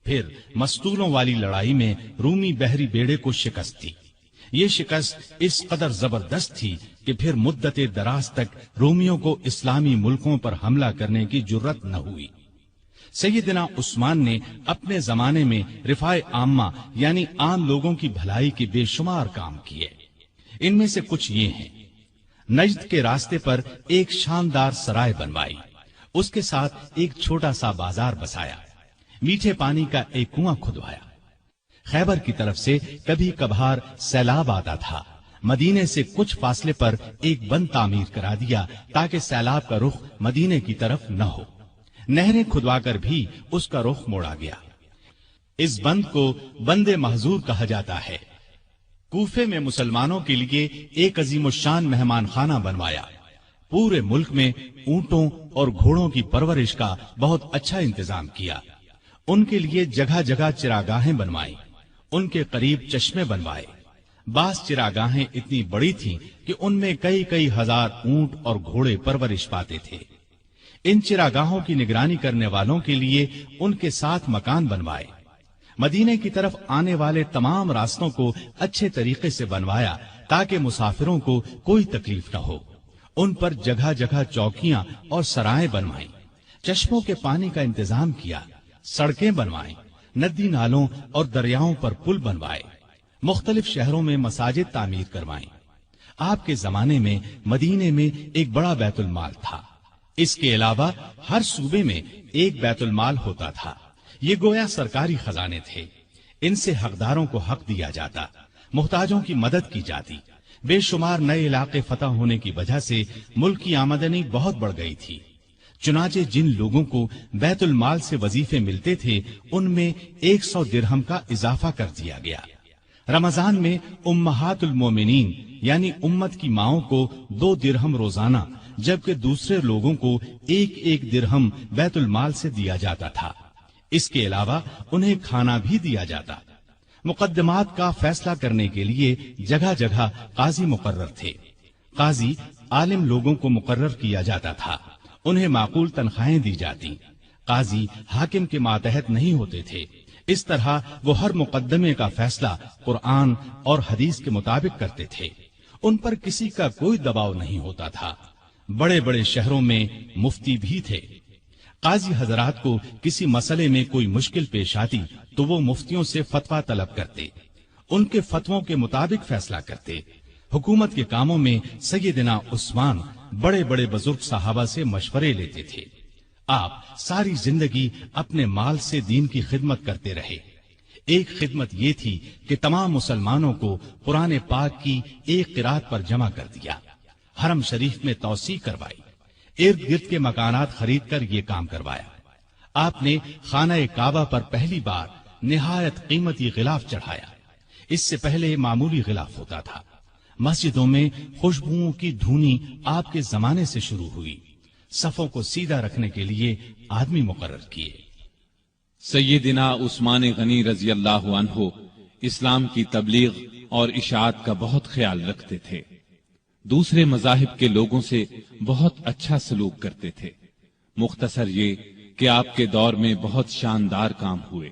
پھر مستولوں والی لڑائی میں رومی بحری بیڑے کو شکست دی۔ یہ شکست اس قدر زبردست تھی کہ پھر مدت دراز تک رومیوں کو اسلامی ملکوں پر حملہ کرنے کی جرت نہ ہوئی۔ سیدنا عثمان نے اپنے زمانے میں رفاع عامہ یعنی عام لوگوں کی بھلائی کے بے شمار کام کیے۔ ان میں سے کچھ یہ ہیں: نجد کے راستے پر ایک شاندار سرائے بنوائی، اس کے ساتھ ایک چھوٹا سا بازار بسایا، میٹھے پانی کا ایک کنواں کھدوایا۔ خیبر کی طرف سے کبھی کبھار سیلاب آتا تھا، مدینے سے کچھ فاصلے پر ایک بند تعمیر کرا دیا تاکہ سیلاب کا رخ مدینے کی طرف نہ ہو۔ نہریں کھدوا کر بھی اس کا رخ موڑا گیا۔ اس بند کو بند محظور کہا جاتا ہے۔ کوفے میں مسلمانوں کے لیے ایک عظیم الشان مہمان خانہ بنوایا۔ پورے ملک میں اونٹوں اور گھوڑوں کی پرورش کا بہت اچھا انتظام کیا۔ ان کے لیے جگہ جگہ چراگاہیں بنوائی، ان کے قریب چشمے بنوائے۔ بعض چراگاہیں اتنی بڑی تھیں کہ ان میں کئی کئی ہزار اونٹ اور گھوڑے پرورش پاتے تھے۔ ان چراگاہوں کی نگرانی کرنے والوں کے لیے ان کے ساتھ مکان بنوائے۔ مدینے کی طرف آنے والے تمام راستوں کو اچھے طریقے سے بنوایا تاکہ مسافروں کو کوئی تکلیف نہ ہو۔ ان پر جگہ جگہ چوکیاں اور سرائیں بنوائیں، چشموں کے پانی کا انتظام کیا، سڑکیں بنوائیں، ندی نالوں اور دریاؤں پر پل بنوائے، مختلف شہروں میں مساجد تعمیر کروائیں۔ آپ کے زمانے میں مدینے میں ایک بڑا بیت المال تھا۔ اس کے علاوہ ہر صوبے میں ایک بیت المال ہوتا تھا۔ یہ گویا سرکاری خزانے تھے۔ ان سے حقداروں کو حق دیا جاتا، محتاجوں کی مدد کی جاتی۔ بے شمار نئے علاقے فتح ہونے کی وجہ سے ملک کی آمدنی بہت بڑھ گئی تھی۔ چنانچہ جن لوگوں کو بیت المال سے وظیفے ملتے تھے ان میں 100 درہم کا اضافہ کر دیا گیا۔ رمضان میں امہات المومنین یعنی امت کی ماؤں کو 2 درہم روزانہ، جبکہ دوسرے لوگوں کو 1 درہم بیت المال سے دیا جاتا تھا۔ اس کے علاوہ انہیں کھانا بھی دیا جاتا۔ مقدمات کا فیصلہ کرنے کے لیے جگہ جگہ قاضی مقرر تھے۔ قاضی عالم لوگوں کو مقرر کیا جاتا تھا، انہیں معقول تنخواہیں دی جاتی۔ قاضی حاکم کے ماتحت نہیں ہوتے تھے۔ اس طرح وہ ہر مقدمے کا فیصلہ قرآن اور حدیث کے مطابق کرتے تھے۔ ان پر کسی کا کوئی دباؤ نہیں ہوتا تھا۔ بڑے بڑے شہروں میں مفتی بھی تھے۔ قاضی حضرات کو کسی مسئلے میں کوئی مشکل پیش آتی تو وہ مفتیوں سے فتویٰ طلب کرتے، ان کے فتووں کے مطابق فیصلہ کرتے۔ حکومت کے کاموں میں سیدنا عثمان بڑے بڑے بزرگ صحابہ سے مشورے لیتے تھے۔ آپ ساری زندگی اپنے مال سے دین کی خدمت کرتے رہے۔ ایک خدمت یہ تھی کہ تمام مسلمانوں کو قرآن پاک کی ایک قرات پر جمع کر دیا، حرم شریف میں توسیع کروائی، ارد گرد کے مکانات خرید کر یہ کام کروایا۔ آپ نے خانہ کعبہ پر پہلی بار نہایت قیمتی غلاف چڑھایا۔ اس سے پہلے معمولی غلاف ہوتا تھا۔ مسجدوں میں خوشبوؤں کی دھونی آپ کے زمانے سے شروع ہوئی، صفوں کو سیدھا رکھنے کے لیے آدمی مقرر کیے۔ سیدنا عثمان غنی رضی اللہ عنہ اسلام کی تبلیغ اور اشاعت کا بہت خیال رکھتے تھے، دوسرے مذاہب کے لوگوں سے بہت اچھا سلوک کرتے تھے۔ مختصر یہ کہ آپ کے دور میں بہت شاندار کام ہوئے،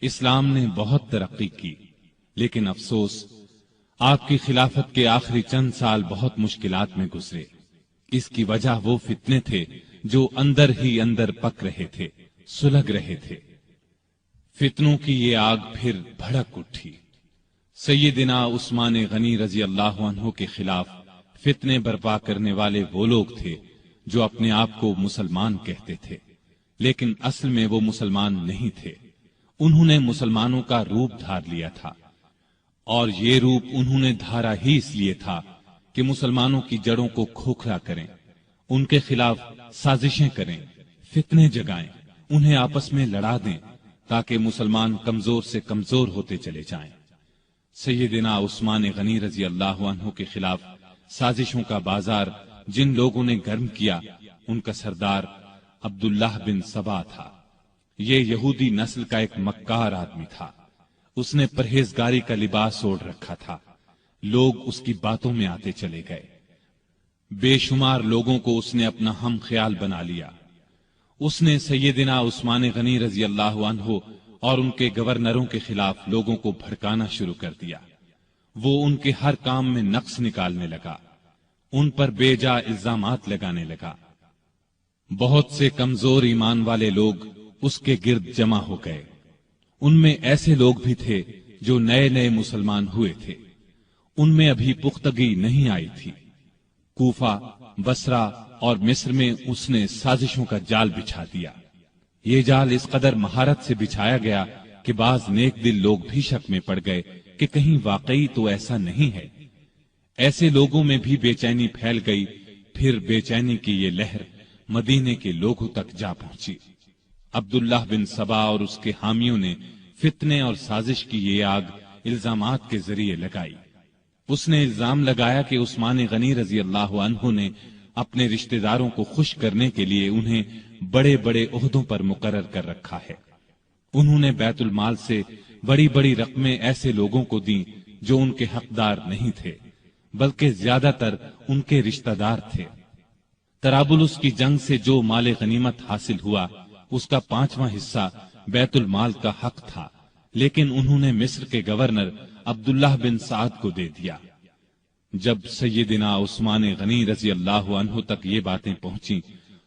اسلام نے بہت ترقی کی، لیکن افسوس آپ کی خلافت کے آخری چند سال بہت مشکلات میں گزرے۔ اس کی وجہ وہ فتنے تھے جو اندر ہی اندر پک رہے تھے، سلگ رہے تھے۔ فتنوں کی یہ آگ پھر بھڑک اٹھی۔ سیدنا عثمان غنی رضی اللہ عنہ کے خلاف فتنے برپا کرنے والے وہ لوگ تھے جو اپنے آپ کو مسلمان کہتے تھے، لیکن اصل میں وہ مسلمان نہیں تھے۔ انہوں نے مسلمانوں کا روپ دھار لیا تھا، اور یہ روپ انہوں نے دھارا ہی اس لیے تھا کہ مسلمانوں کی جڑوں کو کھوکھلا کریں، ان کے خلاف سازشیں کریں، فتنے جگائیں، انہیں آپس میں لڑا دیں تاکہ مسلمان کمزور سے کمزور ہوتے چلے جائیں۔ سیدنا عثمان غنی رضی اللہ عنہ کے خلاف سازشوں کا بازار جن لوگوں نے گرم کیا، ان کا سردار عبداللہ بن سبا تھا۔ یہ یہودی نسل کا ایک مکار آدمی تھا، اس نے پرہیزگاری کا لباس اوڑھ رکھا تھا، لوگ اس کی باتوں میں آتے چلے گئے، بے شمار لوگوں کو اس نے اپنا ہم خیال بنا لیا۔ اس نے سیدنا عثمان غنی رضی اللہ عنہ اور ان کے گورنروں کے خلاف لوگوں کو بھڑکانا شروع کر دیا۔ وہ ان کے ہر کام میں نقص نکالنے لگا، ان پر بے جا الزامات لگانے لگا۔ بہت سے کمزور ایمان والے لوگ اس کے گرد جمع ہو گئے، ان میں ایسے لوگ بھی تھے جو نئے نئے مسلمان ہوئے تھے، ان میں ابھی پختگی نہیں آئی تھی۔ کوفہ، بصرہ اور مصر میں اس نے سازشوں کا جال بچھا دیا۔ یہ جال اس قدر مہارت سے بچھایا گیا کہ بعض نیک دل لوگ بھی شک میں پڑ گئے کہ کہیں واقعی تو ایسا نہیں ہے۔ ایسے لوگوں میں بھی بے چینی پھیل گئی، پھر بے چینی کی یہ لہر مدینے کے لوگوں تک جا پہنچی۔ عبداللہ بن سبا اور اس کے حامیوں نے فتنے اور سازش کی یہ آگ الزامات کے ذریعے لگائی۔ اس نے الزام لگایا کہ عثمان غنی رضی اللہ عنہ نے اپنے رشتہ داروں کو خوش کرنے کے لیے انہیں بڑے بڑے عہدوں پر مقرر کر رکھا ہے۔ انہوں نے بیت المال سے بڑی بڑی رقمیں ایسے لوگوں کو دیں جو ان کے حقدار نہیں تھے، بلکہ زیادہ تر ان کے رشتہ دار تھے۔ طرابلس کی جنگ سے جو مال غنیمت حاصل ہوا، اس کا 5واں حصہ بیت المال کا حق تھا، لیکن انہوں نے مصر کے گورنر عبداللہ بن سعد کو دے دیا۔ جب سیدنا عثمان غنی رضی اللہ عنہ تک یہ باتیں پہنچیں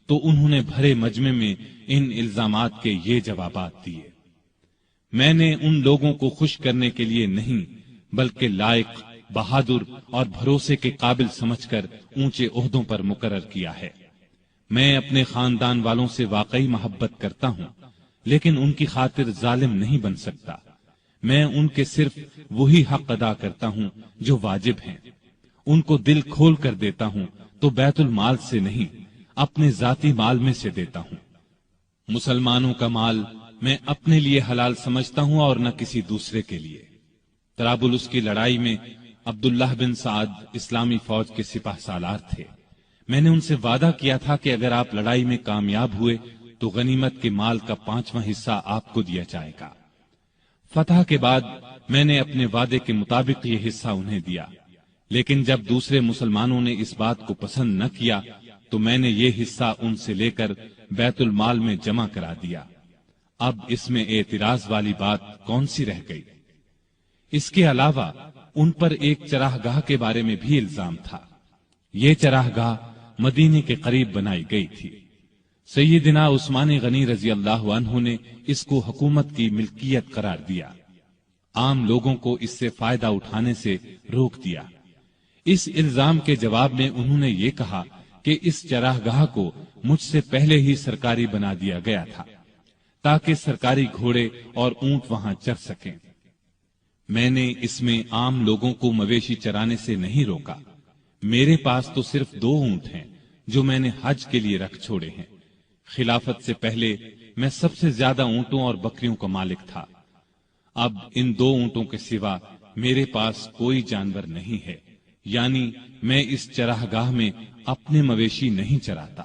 تو انہوں نے بھرے مجمع میں ان الزامات کے یہ جوابات دیے۔ میں نے ان لوگوں کو خوش کرنے کے لیے نہیں، بلکہ لائق، بہادر اور بھروسے کے قابل سمجھ کر اونچے عہدوں پر مقرر کیا ہے۔ میں اپنے خاندان والوں سے واقعی محبت کرتا ہوں، لیکن ان کی خاطر ظالم نہیں بن سکتا۔ میں ان کے صرف وہی حق ادا کرتا ہوں جو واجب ہیں، ان کو دل کھول کر دیتا ہوں تو بیت المال سے نہیں، اپنے ذاتی مال میں سے دیتا ہوں۔ مسلمانوں کا مال میں اپنے لیے حلال سمجھتا ہوں اور نہ کسی دوسرے کے لیے۔ طرابلس کی لڑائی میں عبداللہ بن سعد اسلامی فوج کے سپاہ سالار تھے۔ میں نے ان سے وعدہ کیا تھا کہ اگر آپ لڑائی میں کامیاب ہوئے تو غنیمت کے مال کا 5واں حصہ آپ کو دیا جائے گا۔ فتح کے بعد میں نے اپنے وعدے کے مطابق یہ حصہ انہیں دیا، لیکن جب دوسرے مسلمانوں نے اس بات کو پسند نہ کیا تو میں نے یہ حصہ ان سے لے کر بیت المال میں جمع کرا دیا۔ اب اس میں اعتراض والی بات کون سی رہ گئی؟ اس کے علاوہ ان پر ایک چراہ گاہ کے بارے میں بھی الزام تھا۔ یہ چراہ گاہ مدینے کے قریب بنائی گئی تھی۔ سیدنا عثمان غنی رضی اللہ عنہ نے اس کو حکومت کی ملکیت قرار دیا، عام لوگوں کو اس سے فائدہ اٹھانے سے روک دیا۔ اس الزام کے جواب میں انہوں نے یہ کہا کہ اس چراہ گاہ کو مجھ سے پہلے ہی سرکاری بنا دیا گیا تھا تاکہ سرکاری گھوڑے اور اونٹ وہاں چر سکیں۔ میں نے اس میں عام لوگوں کو مویشی چرانے سے نہیں روکا۔ میرے پاس تو صرف 2 اونٹ ہیں جو میں نے حج کے لیے رکھ چھوڑے ہیں۔ خلافت سے پہلے میں سب سے زیادہ اونٹوں اور بکریوں کا مالک تھا۔ اب ان 2 اونٹوں کے سوا میرے پاس کوئی جانور نہیں ہے۔ یعنی میں اس چراگاہ میں اپنے مویشی نہیں چراتا۔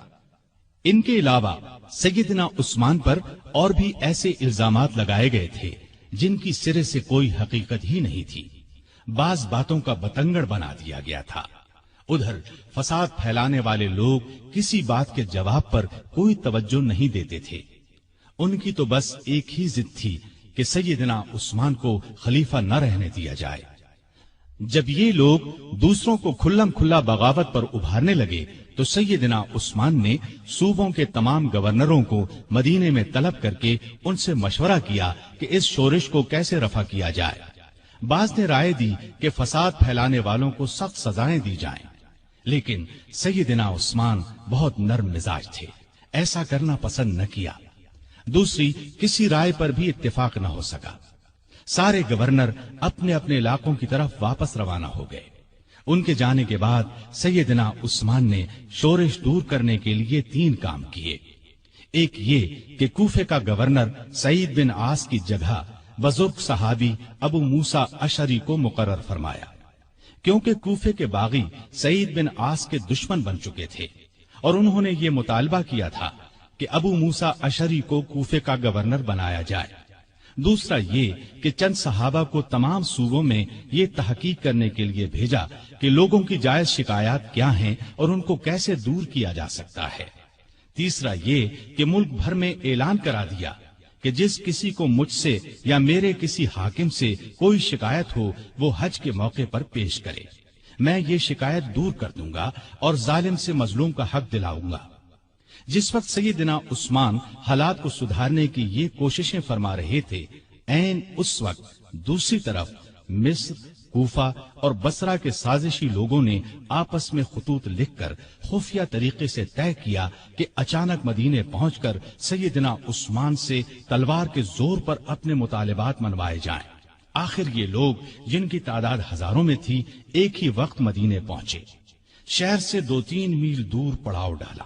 ان کے علاوہ سیدنا عثمان پر اور بھی ایسے الزامات لگائے گئے تھے جن کی سرے سے کوئی حقیقت ہی نہیں تھی۔ بعض باتوں کا بتنگڑ بنا دیا گیا تھا۔ ادھر فساد پھیلانے والے لوگ کسی بات کے جواب پر کوئی توجہ نہیں دیتے تھے۔ ان کی تو بس ایک ہی ضد تھی کہ سیدنا عثمان کو خلیفہ نہ رہنے دیا جائے۔ جب یہ لوگ دوسروں کو کھلم کھلا بغاوت پر ابھارنے لگے تو سیدنا عثمان نے صوبوں کے تمام گورنروں کو مدینے میں طلب کر کے ان سے مشورہ کیا کہ اس شورش کو کیسے رفع کیا جائے۔ بعض نے رائے دی کہ فساد پھیلانے والوں کو سخت سزائیں دی جائیں، لیکن سیدنا عثمان بہت نرم مزاج تھے، ایسا کرنا پسند نہ کیا۔ دوسری کسی رائے پر بھی اتفاق نہ ہو سکا۔ سارے گورنر اپنے اپنے علاقوں کی طرف واپس روانہ ہو گئے۔ ان کے جانے کے بعد سیدنا عثمان نے شورش دور کرنے کے لیے 3 کام کیے۔ ایک یہ کہ کوفے کا گورنر سعید بن عاص کی جگہ بزرگ صحابی ابو موسیٰ اشعری کو مقرر فرمایا، کیونکہ کوفے کے باغی سعید بن عاص کے دشمن بن چکے تھے اور انہوں نے یہ مطالبہ کیا تھا کہ ابو موسیٰ اشعری کو کوفے کا گورنر بنایا جائے۔ دوسرا یہ کہ چند صحابہ کو تمام صوبوں میں یہ تحقیق کرنے کے لیے بھیجا کہ لوگوں کی جائز شکایات کیا ہیں اور ان کو کیسے دور کیا جا سکتا ہے۔ تیسرا یہ کہ ملک بھر میں اعلان کرا دیا کہ جس کسی کو مجھ سے یا میرے کسی حاکم سے کوئی شکایت ہو وہ حج کے موقع پر پیش کرے، میں یہ شکایت دور کر دوں گا اور ظالم سے مظلوم کا حق دلاؤں گا۔ جس وقت سیدنا عثمان حالات کو سدھارنے کی یہ کوششیں فرما رہے تھے، عین اس وقت دوسری طرف مصر، کوفہ اور بصرہ کے سازشی لوگوں نے آپس میں خطوط لکھ کر خفیہ طریقے سے طے کیا کہ اچانک مدینے پہنچ کر سیدنا عثمان سے تلوار کے زور پر اپنے مطالبات منوائے جائیں۔ آخر یہ لوگ جن کی تعداد ہزاروں میں تھی ایک ہی وقت مدینے پہنچے۔ شہر سے 2-3 میل دور پڑاؤ ڈالا۔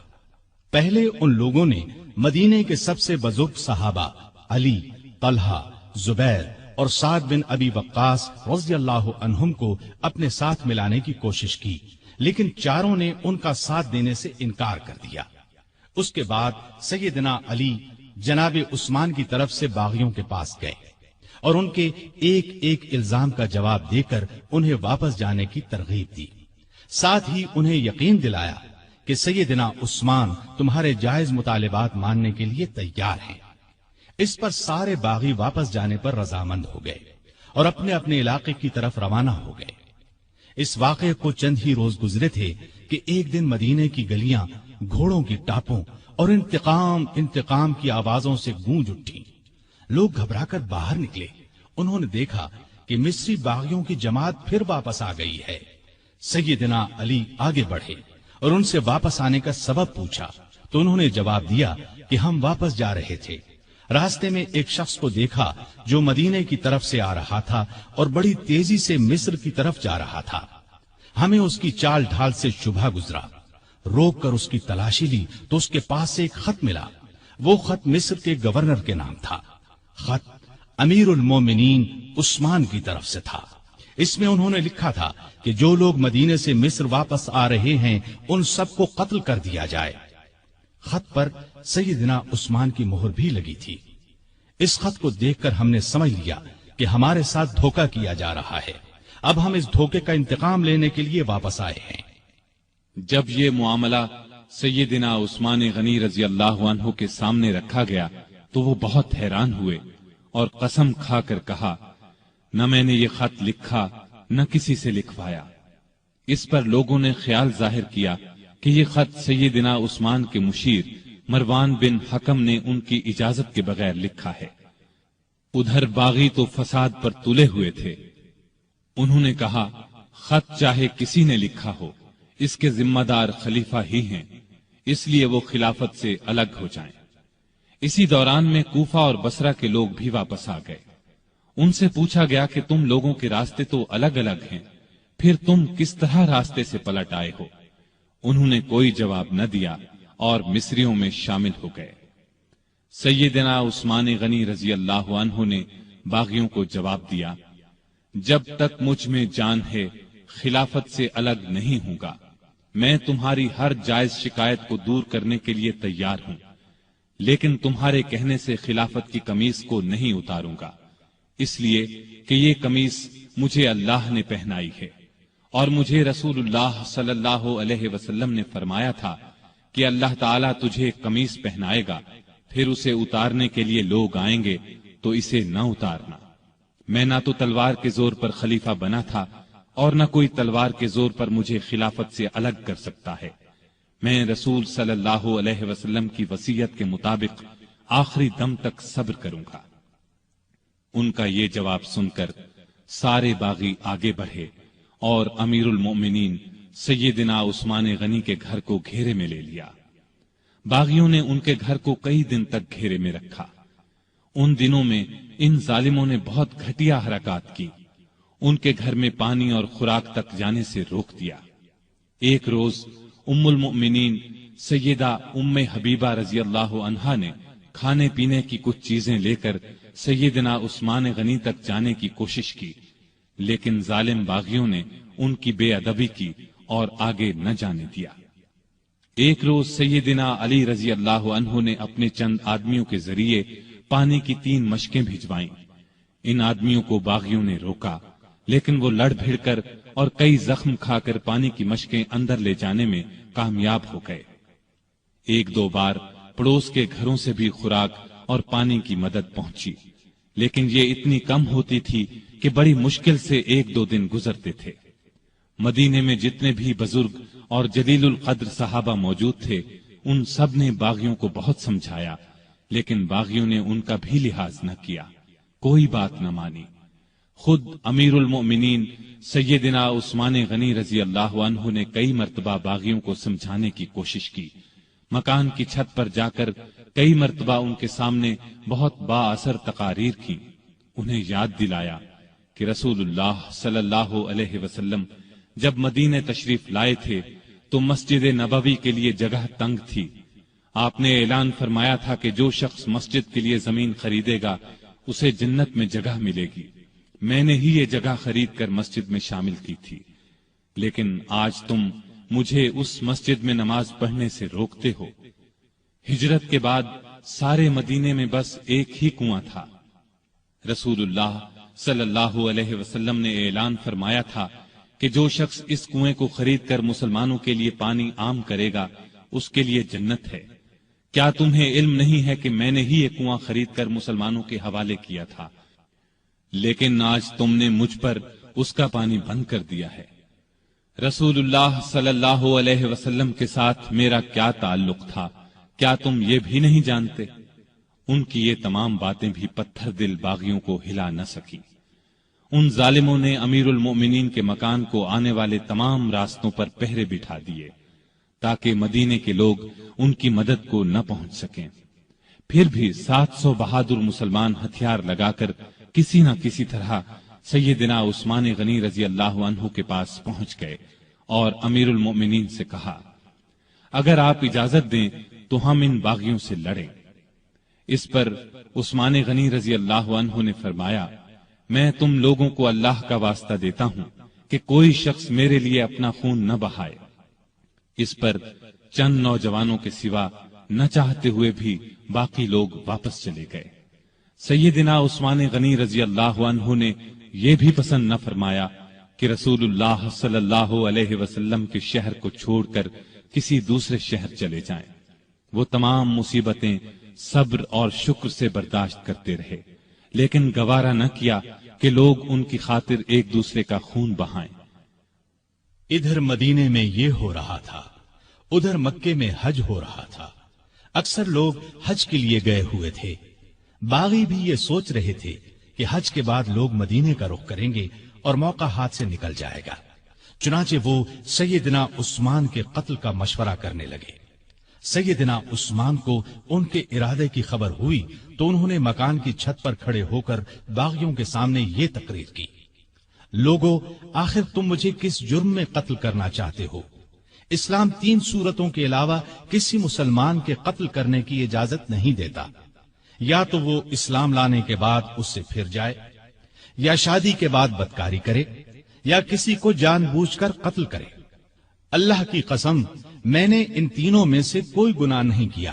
پہلے ان لوگوں نے مدینے کے سب سے بزرگ صحابہ علی، طلحہ، زبیر اور سعد بن ابی وقاص رضی اللہ عنہم کو اپنے ساتھ ملانے کی کوشش کی، لیکن چاروں نے ان کا ساتھ دینے سے انکار کر دیا۔ اس کے بعد سیدنا علی جناب عثمان کی طرف سے باغیوں کے پاس گئے اور ان کے ایک ایک الزام کا جواب دے کر انہیں واپس جانے کی ترغیب دی، ساتھ ہی انہیں یقین دلایا کہ سیدنا عثمان تمہارے جائز مطالبات ماننے کے لیے تیار ہیں۔ اس پر سارے باغی واپس جانے پر رضامند ہو گئے اور اپنے اپنے علاقے کی طرف روانہ ہو گئے۔ اس واقعے کو چند ہی روز گزرے تھے کہ ایک دن مدینے کی گلیاں گھوڑوں کی ٹاپوں اور انتقام کی آوازوں سے گونج اٹھی۔ لوگ گھبرا کر باہر نکلے۔ انہوں نے دیکھا کہ مصری باغیوں کی جماعت پھر واپس آ گئی ہے۔ سیدنا علی آگے بڑھے اور ان سے واپس آنے کا سبب پوچھا تو انہوں نے جواب دیا کہ ہم واپس جا رہے تھے، راستے میں ایک شخص کو دیکھا جو مدینے کی طرف سے آ رہا تھا اور بڑی تیزی سے مصر کی طرف جا رہا تھا۔ ہمیں اس کی چال ڈھال سے شبہ گزرا، روک کر اس کی تلاشی لی تو اس کے پاس سے ایک خط ملا۔ وہ خط مصر کے گورنر کے نام تھا۔ خط امیر المومنین عثمان کی طرف سے تھا۔ اس میں انہوں نے لکھا تھا کہ جو لوگ مدینے سے مصر واپس آ رہے ہیں ان سب کو قتل کر دیا جائے۔ خط پر سیدنا عثمان کی مہر بھی لگی تھی۔ اس خط کو دیکھ کر ہم نے سمجھ لیا کہ ہمارے ساتھ دھوکہ کیا جا رہا ہے۔ اب ہم اس دھوکے کا انتقام لینے کے لیے واپس آئے ہیں۔ جب یہ معاملہ سیدنا عثمان غنی رضی اللہ عنہ کے سامنے رکھا گیا تو وہ بہت حیران ہوئے اور قسم کھا کر کہا، نہ میں نے یہ خط لکھا نہ کسی سے لکھوایا۔ اس پر لوگوں نے خیال ظاہر کیا کہ یہ خط سیدنا عثمان کے مشیر مروان بن حکم نے ان کی اجازت کے بغیر لکھا ہے۔ ادھر باغی تو فساد پر تلے ہوئے تھے۔ انہوں نے کہا، خط چاہے کسی نے لکھا ہو، اس کے ذمہ دار خلیفہ ہی ہیں، اس لیے وہ خلافت سے الگ ہو جائیں۔ اسی دوران میں کوفہ اور بصرہ کے لوگ بھی واپس آ گئے۔ ان سے پوچھا گیا کہ تم لوگوں کے راستے تو الگ الگ ہیں، پھر تم کس طرح راستے سے پلٹ آئے ہو؟ انہوں نے کوئی جواب نہ دیا اور مصریوں میں شامل ہو گئے۔ سیدنا عثمان غنی رضی اللہ عنہ نے باغیوں کو جواب دیا، جب تک مجھ میں جان ہے خلافت سے الگ نہیں ہوں گا۔ میں تمہاری ہر جائز شکایت کو دور کرنے کے لیے تیار ہوں، لیکن تمہارے کہنے سے خلافت کی قمیص کو نہیں اتاروں گا، اس لیے کہ یہ قمیص مجھے اللہ نے پہنائی ہے، اور مجھے رسول اللہ صلی اللہ علیہ وسلم نے فرمایا تھا کہ اللہ تعالیٰ تجھے قمیص پہنائے گا، پھر اسے اتارنے کے لیے لوگ آئیں گے تو اسے نہ اتارنا۔ میں نہ تو تلوار کے زور پر خلیفہ بنا تھا اور نہ کوئی تلوار کے زور پر مجھے خلافت سے الگ کر سکتا ہے۔ میں رسول صلی اللہ علیہ وسلم کی وصیت کے مطابق آخری دم تک صبر کروں گا۔ ان کا یہ جواب سن کر سارے باغی آگے بڑھے اور امیر المؤمنین سیدنا عثمان غنی کے گھر کو گھیرے میں لے لیا۔ باغیوں نے ان کے گھر کو کئی دن تک گھیرے میں رکھا۔ ان دنوں میں ان ظالموں نے بہت گھٹیا حرکات کی، ان کے گھر میں پانی اور خوراک تک جانے سے روک دیا۔ ایک روز ام المؤمنین سیدہ ام حبیبہ رضی اللہ عنہا نے کھانے پینے کی کچھ چیزیں لے کر سیدنا عثمان غنی تک جانے کی کوشش کی، لیکن ظالم باغیوں نے ان کی بے ادبی کی اور آگے نہ جانے دیا۔ ایک روز سیدنا علی رضی اللہ عنہ نے اپنے چند آدمیوں کے ذریعے پانی کی 3 مشکیں بھجوائیں۔ ان آدمیوں کو باغیوں نے روکا، لیکن وہ لڑ بھیڑ کر اور کئی زخم کھا کر پانی کی مشکیں اندر لے جانے میں کامیاب ہو گئے۔ ایک دو بار پڑوس کے گھروں سے بھی خوراک اور پانی کی مدد پہنچی، لیکن یہ اتنی کم ہوتی تھی کہ بڑی مشکل سے 1-2 دن گزرتے تھے۔ مدینے میں جتنے بھی بزرگ اور جلیل القدر صحابہ موجود تھے، ان سب نے باغیوں کو بہت سمجھایا، لیکن باغیوں نے ان کا بھی لحاظ نہ کیا، کوئی بات نہ مانی۔ خود امیر المؤمنین سیدنا عثمان غنی رضی اللہ عنہ نے کئی مرتبہ باغیوں کو سمجھانے کی کوشش کی، مکان کی چھت پر جا کر کئی مرتبہ ان کے سامنے بہت با اثر تقاریر کی، انہیں یاد دلایا کہ رسول اللہ صلی اللہ علیہ وسلم جب مدینے تشریف لائے تھے تو مسجد نبوی کے لیے جگہ تنگ تھی۔ آپ نے اعلان فرمایا تھا کہ جو شخص مسجد کے لیے زمین خریدے گا اسے جنت میں جگہ ملے گی۔ میں نے ہی یہ جگہ خرید کر مسجد میں شامل کی تھی، لیکن آج تم مجھے اس مسجد میں نماز پڑھنے سے روکتے ہو۔ ہجرت کے بعد سارے مدینے میں بس ایک ہی کنواں تھا۔ رسول اللہ صلی اللہ علیہ وسلم نے اعلان فرمایا تھا کہ جو شخص اس کنویں کو خرید کر مسلمانوں کے لیے پانی عام کرے گا اس کے لیے جنت ہے۔ کیا تمہیں علم نہیں ہے کہ میں نے ہی یہ کنواں خرید کر مسلمانوں کے حوالے کیا تھا، لیکن آج تم نے مجھ پر اس کا پانی بند کر دیا ہے۔ رسول اللہ صلی اللہ علیہ وسلم کے ساتھ میرا کیا تعلق تھا، کیا تم یہ بھی نہیں جانتے؟ ان کی یہ تمام باتیں بھی پتھر دل باغیوں کو ہلا نہ سکی۔ ان ظالموں نے امیر المؤمنین کے مکان کو آنے والے تمام راستوں پر پہرے بٹھا دیے تاکہ مدینے کے لوگ ان کی مدد کو نہ پہنچ سکیں۔ پھر بھی 700 بہادر مسلمان ہتھیار لگا کر کسی نہ کسی طرح سیدنا عثمان غنی رضی اللہ عنہ کے پاس پہنچ گئے اور امیر المؤمنین سے کہا، اگر آپ اجازت دیں تو ہم ان باغیوں سے لڑیں۔ اس پر عثمان غنی رضی اللہ عنہ نے فرمایا، میں تم لوگوں کو اللہ کا واسطہ دیتا ہوں کہ کوئی شخص میرے لیے اپنا خون نہ بہائے۔ اس پر چند نوجوانوں کے سوا نہ چاہتے ہوئے بھی باقی لوگ واپس چلے گئے۔ سیدنا عثمان غنی رضی اللہ عنہ نے یہ بھی پسند نہ فرمایا کہ رسول اللہ صلی اللہ علیہ وسلم کے شہر کو چھوڑ کر کسی دوسرے شہر چلے جائیں۔ وہ تمام مصیبتیں صبر اور شکر سے برداشت کرتے رہے، لیکن گوارا نہ کیا کہ لوگ ان کی خاطر ایک دوسرے کا خون بہائیں۔ ادھر مدینے میں یہ ہو رہا تھا، ادھر مکے میں حج ہو رہا تھا۔ اکثر لوگ حج کے لیے گئے ہوئے تھے۔ باغی بھی یہ سوچ رہے تھے کہ حج کے بعد لوگ مدینے کا رخ کریں گے اور موقع ہاتھ سے نکل جائے گا، چنانچہ وہ سیدنا عثمان کے قتل کا مشورہ کرنے لگے۔ سیدنا عثمان کو ان کے ارادے کی خبر ہوئی تو انہوں نے مکان کی چھت پر کھڑے ہو کر باغیوں کے سامنے یہ تقریر کی، لوگو، آخر تم مجھے کس جرم میں قتل کرنا چاہتے ہو؟ اسلام 3 صورتوں کے علاوہ کسی مسلمان کے قتل کرنے کی اجازت نہیں دیتا، یا تو وہ اسلام لانے کے بعد اس سے پھر جائے، یا شادی کے بعد بدکاری کرے، یا کسی کو جان بوجھ کر قتل کرے۔ اللہ کی قسم میں نے ان تینوں میں سے کوئی گناہ نہیں کیا،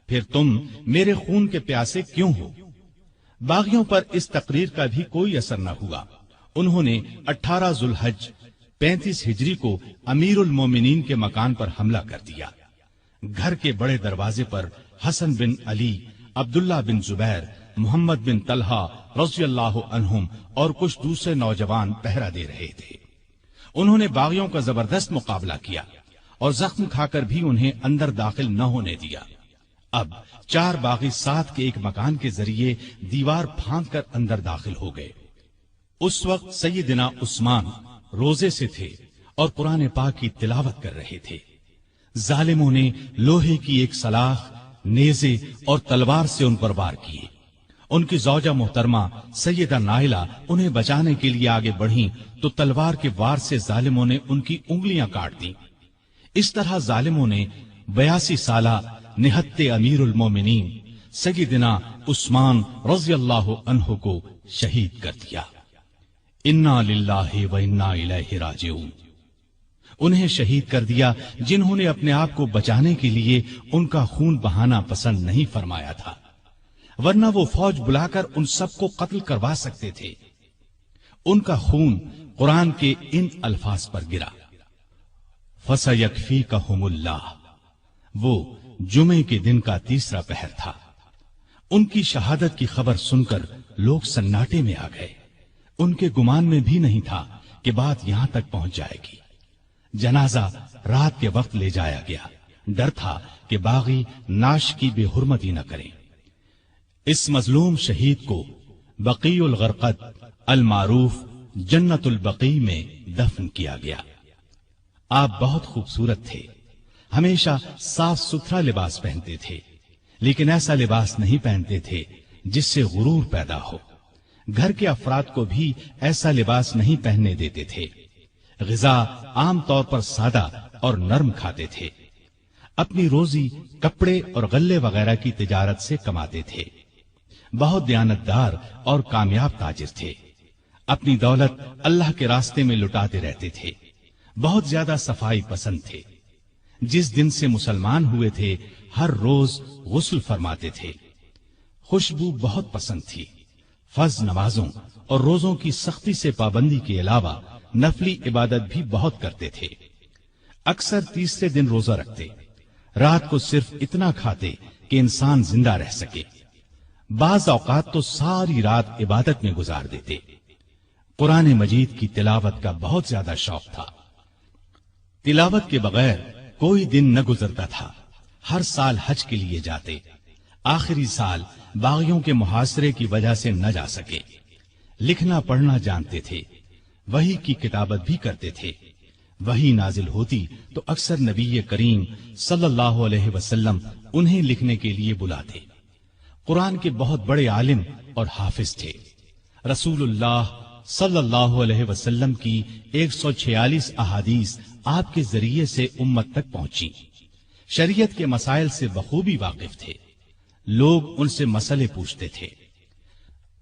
پھر تم میرے خون کے پیاسے کیوں ہو؟ باغیوں پر اس تقریر کا بھی کوئی اثر نہ ہوا۔ انہوں نے 18 ذوالحج 35 ہجری کو امیر المومنین کے مکان پر حملہ کر دیا۔ گھر کے بڑے دروازے پر حسن بن علی، عبداللہ بن زبیر، محمد بن طلحہ رضی اللہ عنہم اور کچھ دوسرے نوجوان پہرا دے رہے تھے۔ انہوں نے باغیوں کا زبردست مقابلہ کیا اور زخم کھا کر بھی انہیں اندر داخل نہ ہونے دیا۔ اب 4 باغی ساتھ کے ایک مکان کے ذریعے دیوار پھاند کر اندر داخل ہو گئے۔ اس وقت سیدنا عثمان روزے سے تھے اور قرآن پاک کی تلاوت کر رہے تھے۔ ظالموں نے لوہے کی ایک سلاخ، نیزے اور تلوار سے ان پر وار کیے۔ ان کی زوجہ محترمہ سیدہ نائلہ انہیں بچانے کے لیے آگے بڑھیں تو تلوار کے وار سے ظالموں نے ان کی انگلیاں کاٹ دیں۔ اس طرح ظالموں نے 82 سالہ نہت امیر المومنین سیدنا عثمان رضی اللہ عنہ کو شہید کر دیا۔ انا للہ و انا الیہ راجعون۔ انہیں شہید کر دیا جنہوں نے اپنے آپ کو بچانے کے لیے ان کا خون بہانا پسند نہیں فرمایا تھا، ورنہ وہ فوج بلا کر ان سب کو قتل کروا سکتے تھے۔ ان کا خون قرآن کے ان الفاظ پر گرا، فَسَيَكْفِيكَهُمُ اللَّهُ۔ وہ جمعے کے دن کا تیسرا پہر تھا۔ ان کی شہادت کی خبر سن کر لوگ سناٹے میں آ گئے۔ ان کے گمان میں بھی نہیں تھا کہ بات یہاں تک پہنچ جائے گی۔ جنازہ رات کے وقت لے جایا گیا، ڈر تھا کہ باغی ناش کی بے حرمتی نہ کریں۔ اس مظلوم شہید کو بقیع الغرقد المعروف جنت البقیع میں دفن کیا گیا۔ آپ بہت خوبصورت تھے، ہمیشہ صاف ستھرا لباس پہنتے تھے، لیکن ایسا لباس نہیں پہنتے تھے جس سے غرور پیدا ہو۔ گھر کے افراد کو بھی ایسا لباس نہیں پہننے دیتے تھے۔ غذا عام طور پر سادہ اور نرم کھاتے تھے۔ اپنی روزی کپڑے اور غلے وغیرہ کی تجارت سے کماتے تھے۔ بہت دیانتدار اور کامیاب تاجر تھے۔ اپنی دولت اللہ کے راستے میں لٹاتے رہتے تھے۔ بہت زیادہ صفائی پسند تھے۔ جس دن سے مسلمان ہوئے تھے ہر روز غسل فرماتے تھے۔ خوشبو بہت پسند تھی۔ فرض نمازوں اور روزوں کی سختی سے پابندی کے علاوہ نفلی عبادت بھی بہت کرتے تھے۔ اکثر تیسرے دن روزہ رکھتے، رات کو صرف اتنا کھاتے کہ انسان زندہ رہ سکے۔ بعض اوقات تو ساری رات عبادت میں گزار دیتے۔ قرآن مجید کی تلاوت کا بہت زیادہ شوق تھا۔ تلاوت کے بغیر کوئی دن نہ گزرتا تھا۔ ہر سال حج کے لیے جاتے، آخری سال باغیوں کے محاصرے کی وجہ سے نہ جا سکے۔ لکھنا پڑھنا جانتے تھے، وحی کی کتابت بھی کرتے تھے۔ وحی نازل ہوتی تو اکثر نبی کریم صلی اللہ علیہ وسلم انہیں لکھنے کے لیے بلاتے۔ قرآن کے بہت بڑے عالم اور حافظ تھے۔ رسول اللہ صلی اللہ علیہ وسلم کی 146 احادیث آپ کے ذریعے سے امت تک پہنچی۔ شریعت کے مسائل سے بخوبی واقف تھے۔ لوگ ان سے مسئلے پوچھتے تھے۔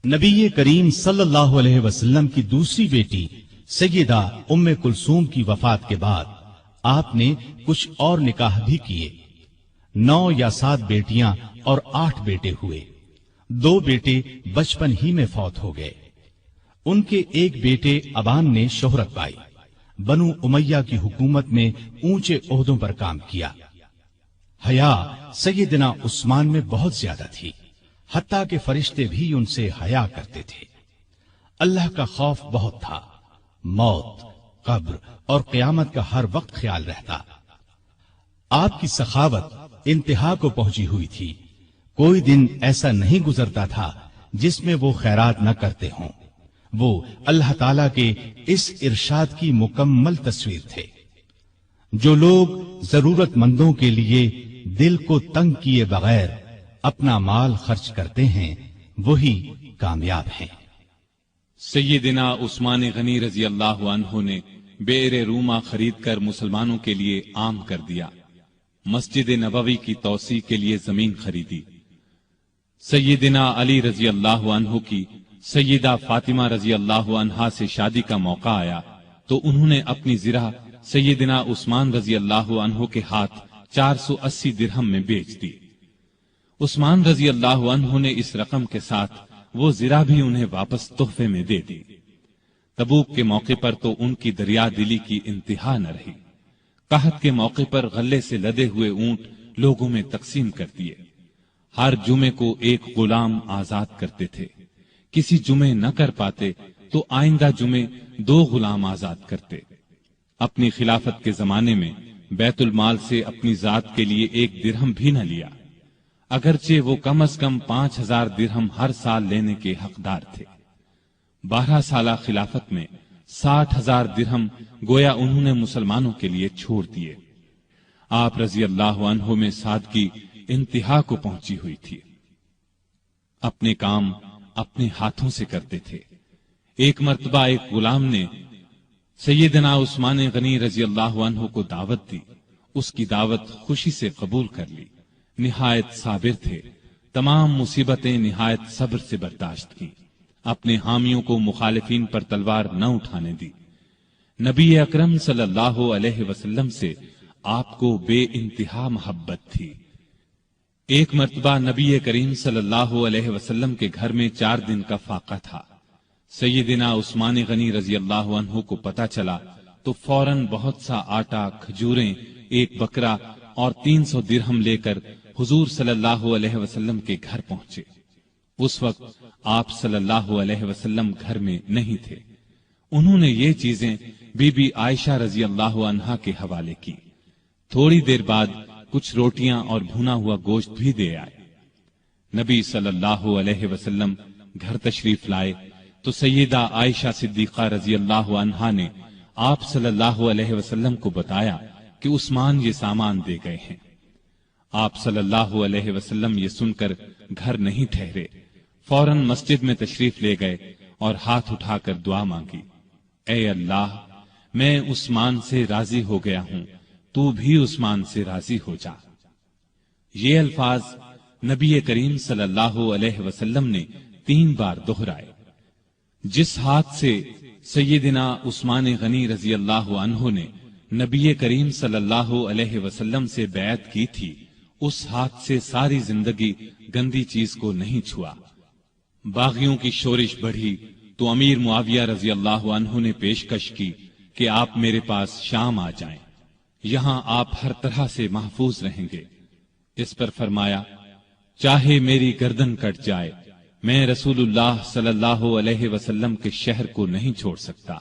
نبی کریم صلی اللہ علیہ وسلم کی دوسری بیٹی سیدہ ام کلثوم کی وفات کے بعد آپ نے کچھ اور نکاح بھی کیے۔ 9 یا 7 بیٹیاں اور 8 بیٹے ہوئے۔ 2 بیٹے بچپن ہی میں فوت ہو گئے۔ ان کے ایک بیٹے ابان نے شہرت پائی، بنو امیہ کی حکومت میں اونچے عہدوں پر کام کیا۔ حیا سیدنا عثمان میں بہت زیادہ تھی، حتیٰ کہ فرشتے بھی ان سے حیا کرتے تھے۔ اللہ کا خوف بہت تھا۔ موت، قبر اور قیامت کا ہر وقت خیال رہتا۔ آپ کی سخاوت انتہا کو پہنچی ہوئی تھی۔ کوئی دن ایسا نہیں گزرتا تھا جس میں وہ خیرات نہ کرتے ہوں۔ وہ اللہ تعالی کے اس ارشاد کی مکمل تصویر تھے۔ جو لوگ ضرورت مندوں کے لیے دل کو تنگ کیے بغیر اپنا مال خرچ کرتے ہیں وہی کامیاب ہیں۔ سیدنا عثمان غنی رضی اللہ عنہ نے بئر روما خرید کر مسلمانوں کے لیے عام کر دیا۔ مسجد نبوی کی توسیع کے لیے زمین خریدی۔ سیدنا علی رضی اللہ عنہ کی سیدہ فاطمہ رضی اللہ عنہا سے شادی کا موقع آیا تو انہوں نے اپنی زرہ سیدنا عثمان رضی اللہ عنہ کے ہاتھ 480 درہم میں بیچ دی۔ عثمان رضی اللہ عنہ نے اس رقم کے ساتھ وہ زرہ بھی انہیں واپس تحفے میں دے دی۔ تبوک کے موقع پر تو ان کی دریا دلی کی انتہا نہ رہی۔ قحط کے موقع پر غلے سے لدے ہوئے اونٹ لوگوں میں تقسیم کر دیے۔ ہر جمعے کو ایک غلام آزاد کرتے تھے۔ کسی جمعے نہ کر پاتے تو آئندہ جمعے 2 غلام آزاد کرتے۔ اپنی خلافت کے زمانے میں بیت المال سے اپنی ذات کے لیے 1 درہم بھی نہ لیا، اگرچہ وہ کم از کم 5000 درہم ہر سال لینے کے حقدار تھے۔ 12 سالہ خلافت میں 60,000 درہم گویا انہوں نے مسلمانوں کے لیے چھوڑ دیے۔ آپ رضی اللہ عنہ میں سادگی انتہا کو پہنچی ہوئی تھی۔ اپنے کام اپنے ہاتھوں سے کرتے تھے۔ ایک مرتبہ ایک غلام نے سیدنا عثمان غنی رضی اللہ عنہ کو دعوت دی۔ اس کی دعوت خوشی سے قبول کر لی۔ نہایت صابر تھے، تمام مصیبتیں نہایت صبر سے برداشت کی، اپنے حامیوں کو مخالفین پر تلوار نہ اٹھانے دی۔ نبی اکرم صلی اللہ علیہ وسلم سے آپ کو بے انتہا محبت تھی۔ ایک مرتبہ نبی کریم صلی اللہ علیہ وسلم کے گھر میں 4 دن کا فاقہ تھا۔ سیدنا عثمان غنی رضی اللہ عنہ کو پتہ چلا تو فوراً بہت سا آٹا، کھجوریں، 1 بکرا اور 300 درہم لے کر حضور صلی اللہ علیہ وسلم کے گھر پہنچے۔ اس وقت آپ صلی اللہ علیہ وسلم گھر میں نہیں تھے۔ انہوں نے یہ چیزیں بی بی عائشہ رضی اللہ عنہا کے حوالے کی۔ تھوڑی دیر بعد کچھ روٹیاں اور بھنا ہوا گوشت بھی دے آئے۔ نبی صلی اللہ علیہ وسلم گھر تشریف لائے تو سیدہ عائشہ صدیقہ رضی اللہ عنہا نے آپ صلی اللہ علیہ وسلم کو بتایا کہ عثمان یہ سامان دے گئے ہیں۔ آپ صلی اللہ علیہ وسلم یہ سن کر گھر نہیں ٹھہرے، فوراً مسجد میں تشریف لے گئے اور ہاتھ اٹھا کر دعا مانگی، اے اللہ، میں عثمان سے راضی ہو گیا ہوں، تو بھی عثمان سے راضی ہو جا۔ یہ الفاظ نبی کریم صلی اللہ علیہ وسلم نے 3 بار دہرائے۔ جس ہاتھ سے سیدنا عثمان غنی رضی اللہ عنہ نے نبی کریم صلی اللہ علیہ وسلم سے بیعت کی تھی، اس ہاتھ سے ساری زندگی گندی چیز کو نہیں چھوا۔ باغیوں کی شورش بڑھی تو امیر معاویہ رضی اللہ عنہ نے پیشکش کی کہ آپ میرے پاس شام آ جائیں، یہاں آپ ہر طرح سے محفوظ رہیں گے۔ اس پر فرمایا، چاہے میری گردن کٹ جائے، میں رسول اللہ صلی اللہ علیہ وسلم کے شہر کو نہیں چھوڑ سکتا۔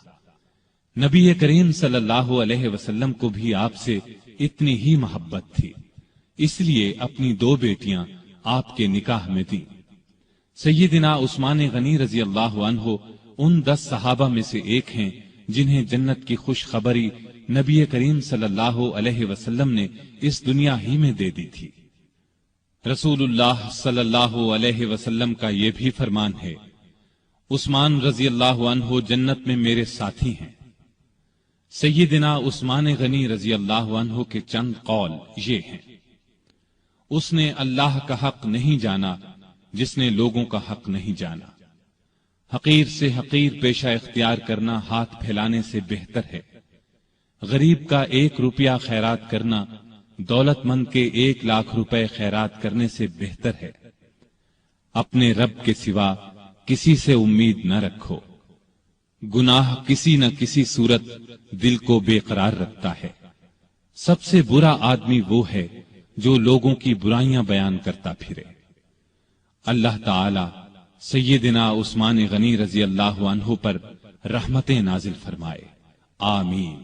نبی کریم صلی اللہ علیہ وسلم کو بھی آپ سے اتنی ہی محبت تھی، اس لیے اپنی 2 بیٹیاں آپ کے نکاح میں دیں۔ سیدنا عثمان غنی رضی اللہ عنہ ان 10 صحابہ میں سے ایک ہیں جنہیں جنت کی خوشخبری نبی کریم صلی اللہ علیہ وسلم نے اس دنیا ہی میں دے دی تھی۔ رسول اللہ صلی اللہ علیہ وسلم کا یہ بھی فرمان ہے، عثمان رضی اللہ عنہ جنت میں میرے ساتھی ہیں۔ سیدنا عثمان غنی رضی اللہ عنہ کے چند قول یہ ہیں، اس نے اللہ کا حق نہیں جانا جس نے لوگوں کا حق نہیں جانا۔ حقیر سے حقیر پیشہ اختیار کرنا ہاتھ پھیلانے سے بہتر ہے۔ غریب کا 1 روپیہ خیرات کرنا دولت مند کے 1 لاکھ روپے خیرات کرنے سے بہتر ہے۔ اپنے رب کے سوا کسی سے امید نہ رکھو۔ گناہ کسی نہ کسی صورت دل کو بے قرار رکھتا ہے۔ سب سے برا آدمی وہ ہے جو لوگوں کی برائیاں بیان کرتا پھرے۔ اللہ تعالی سیدنا عثمان غنی رضی اللہ عنہ پر رحمتیں نازل فرمائے، آمین۔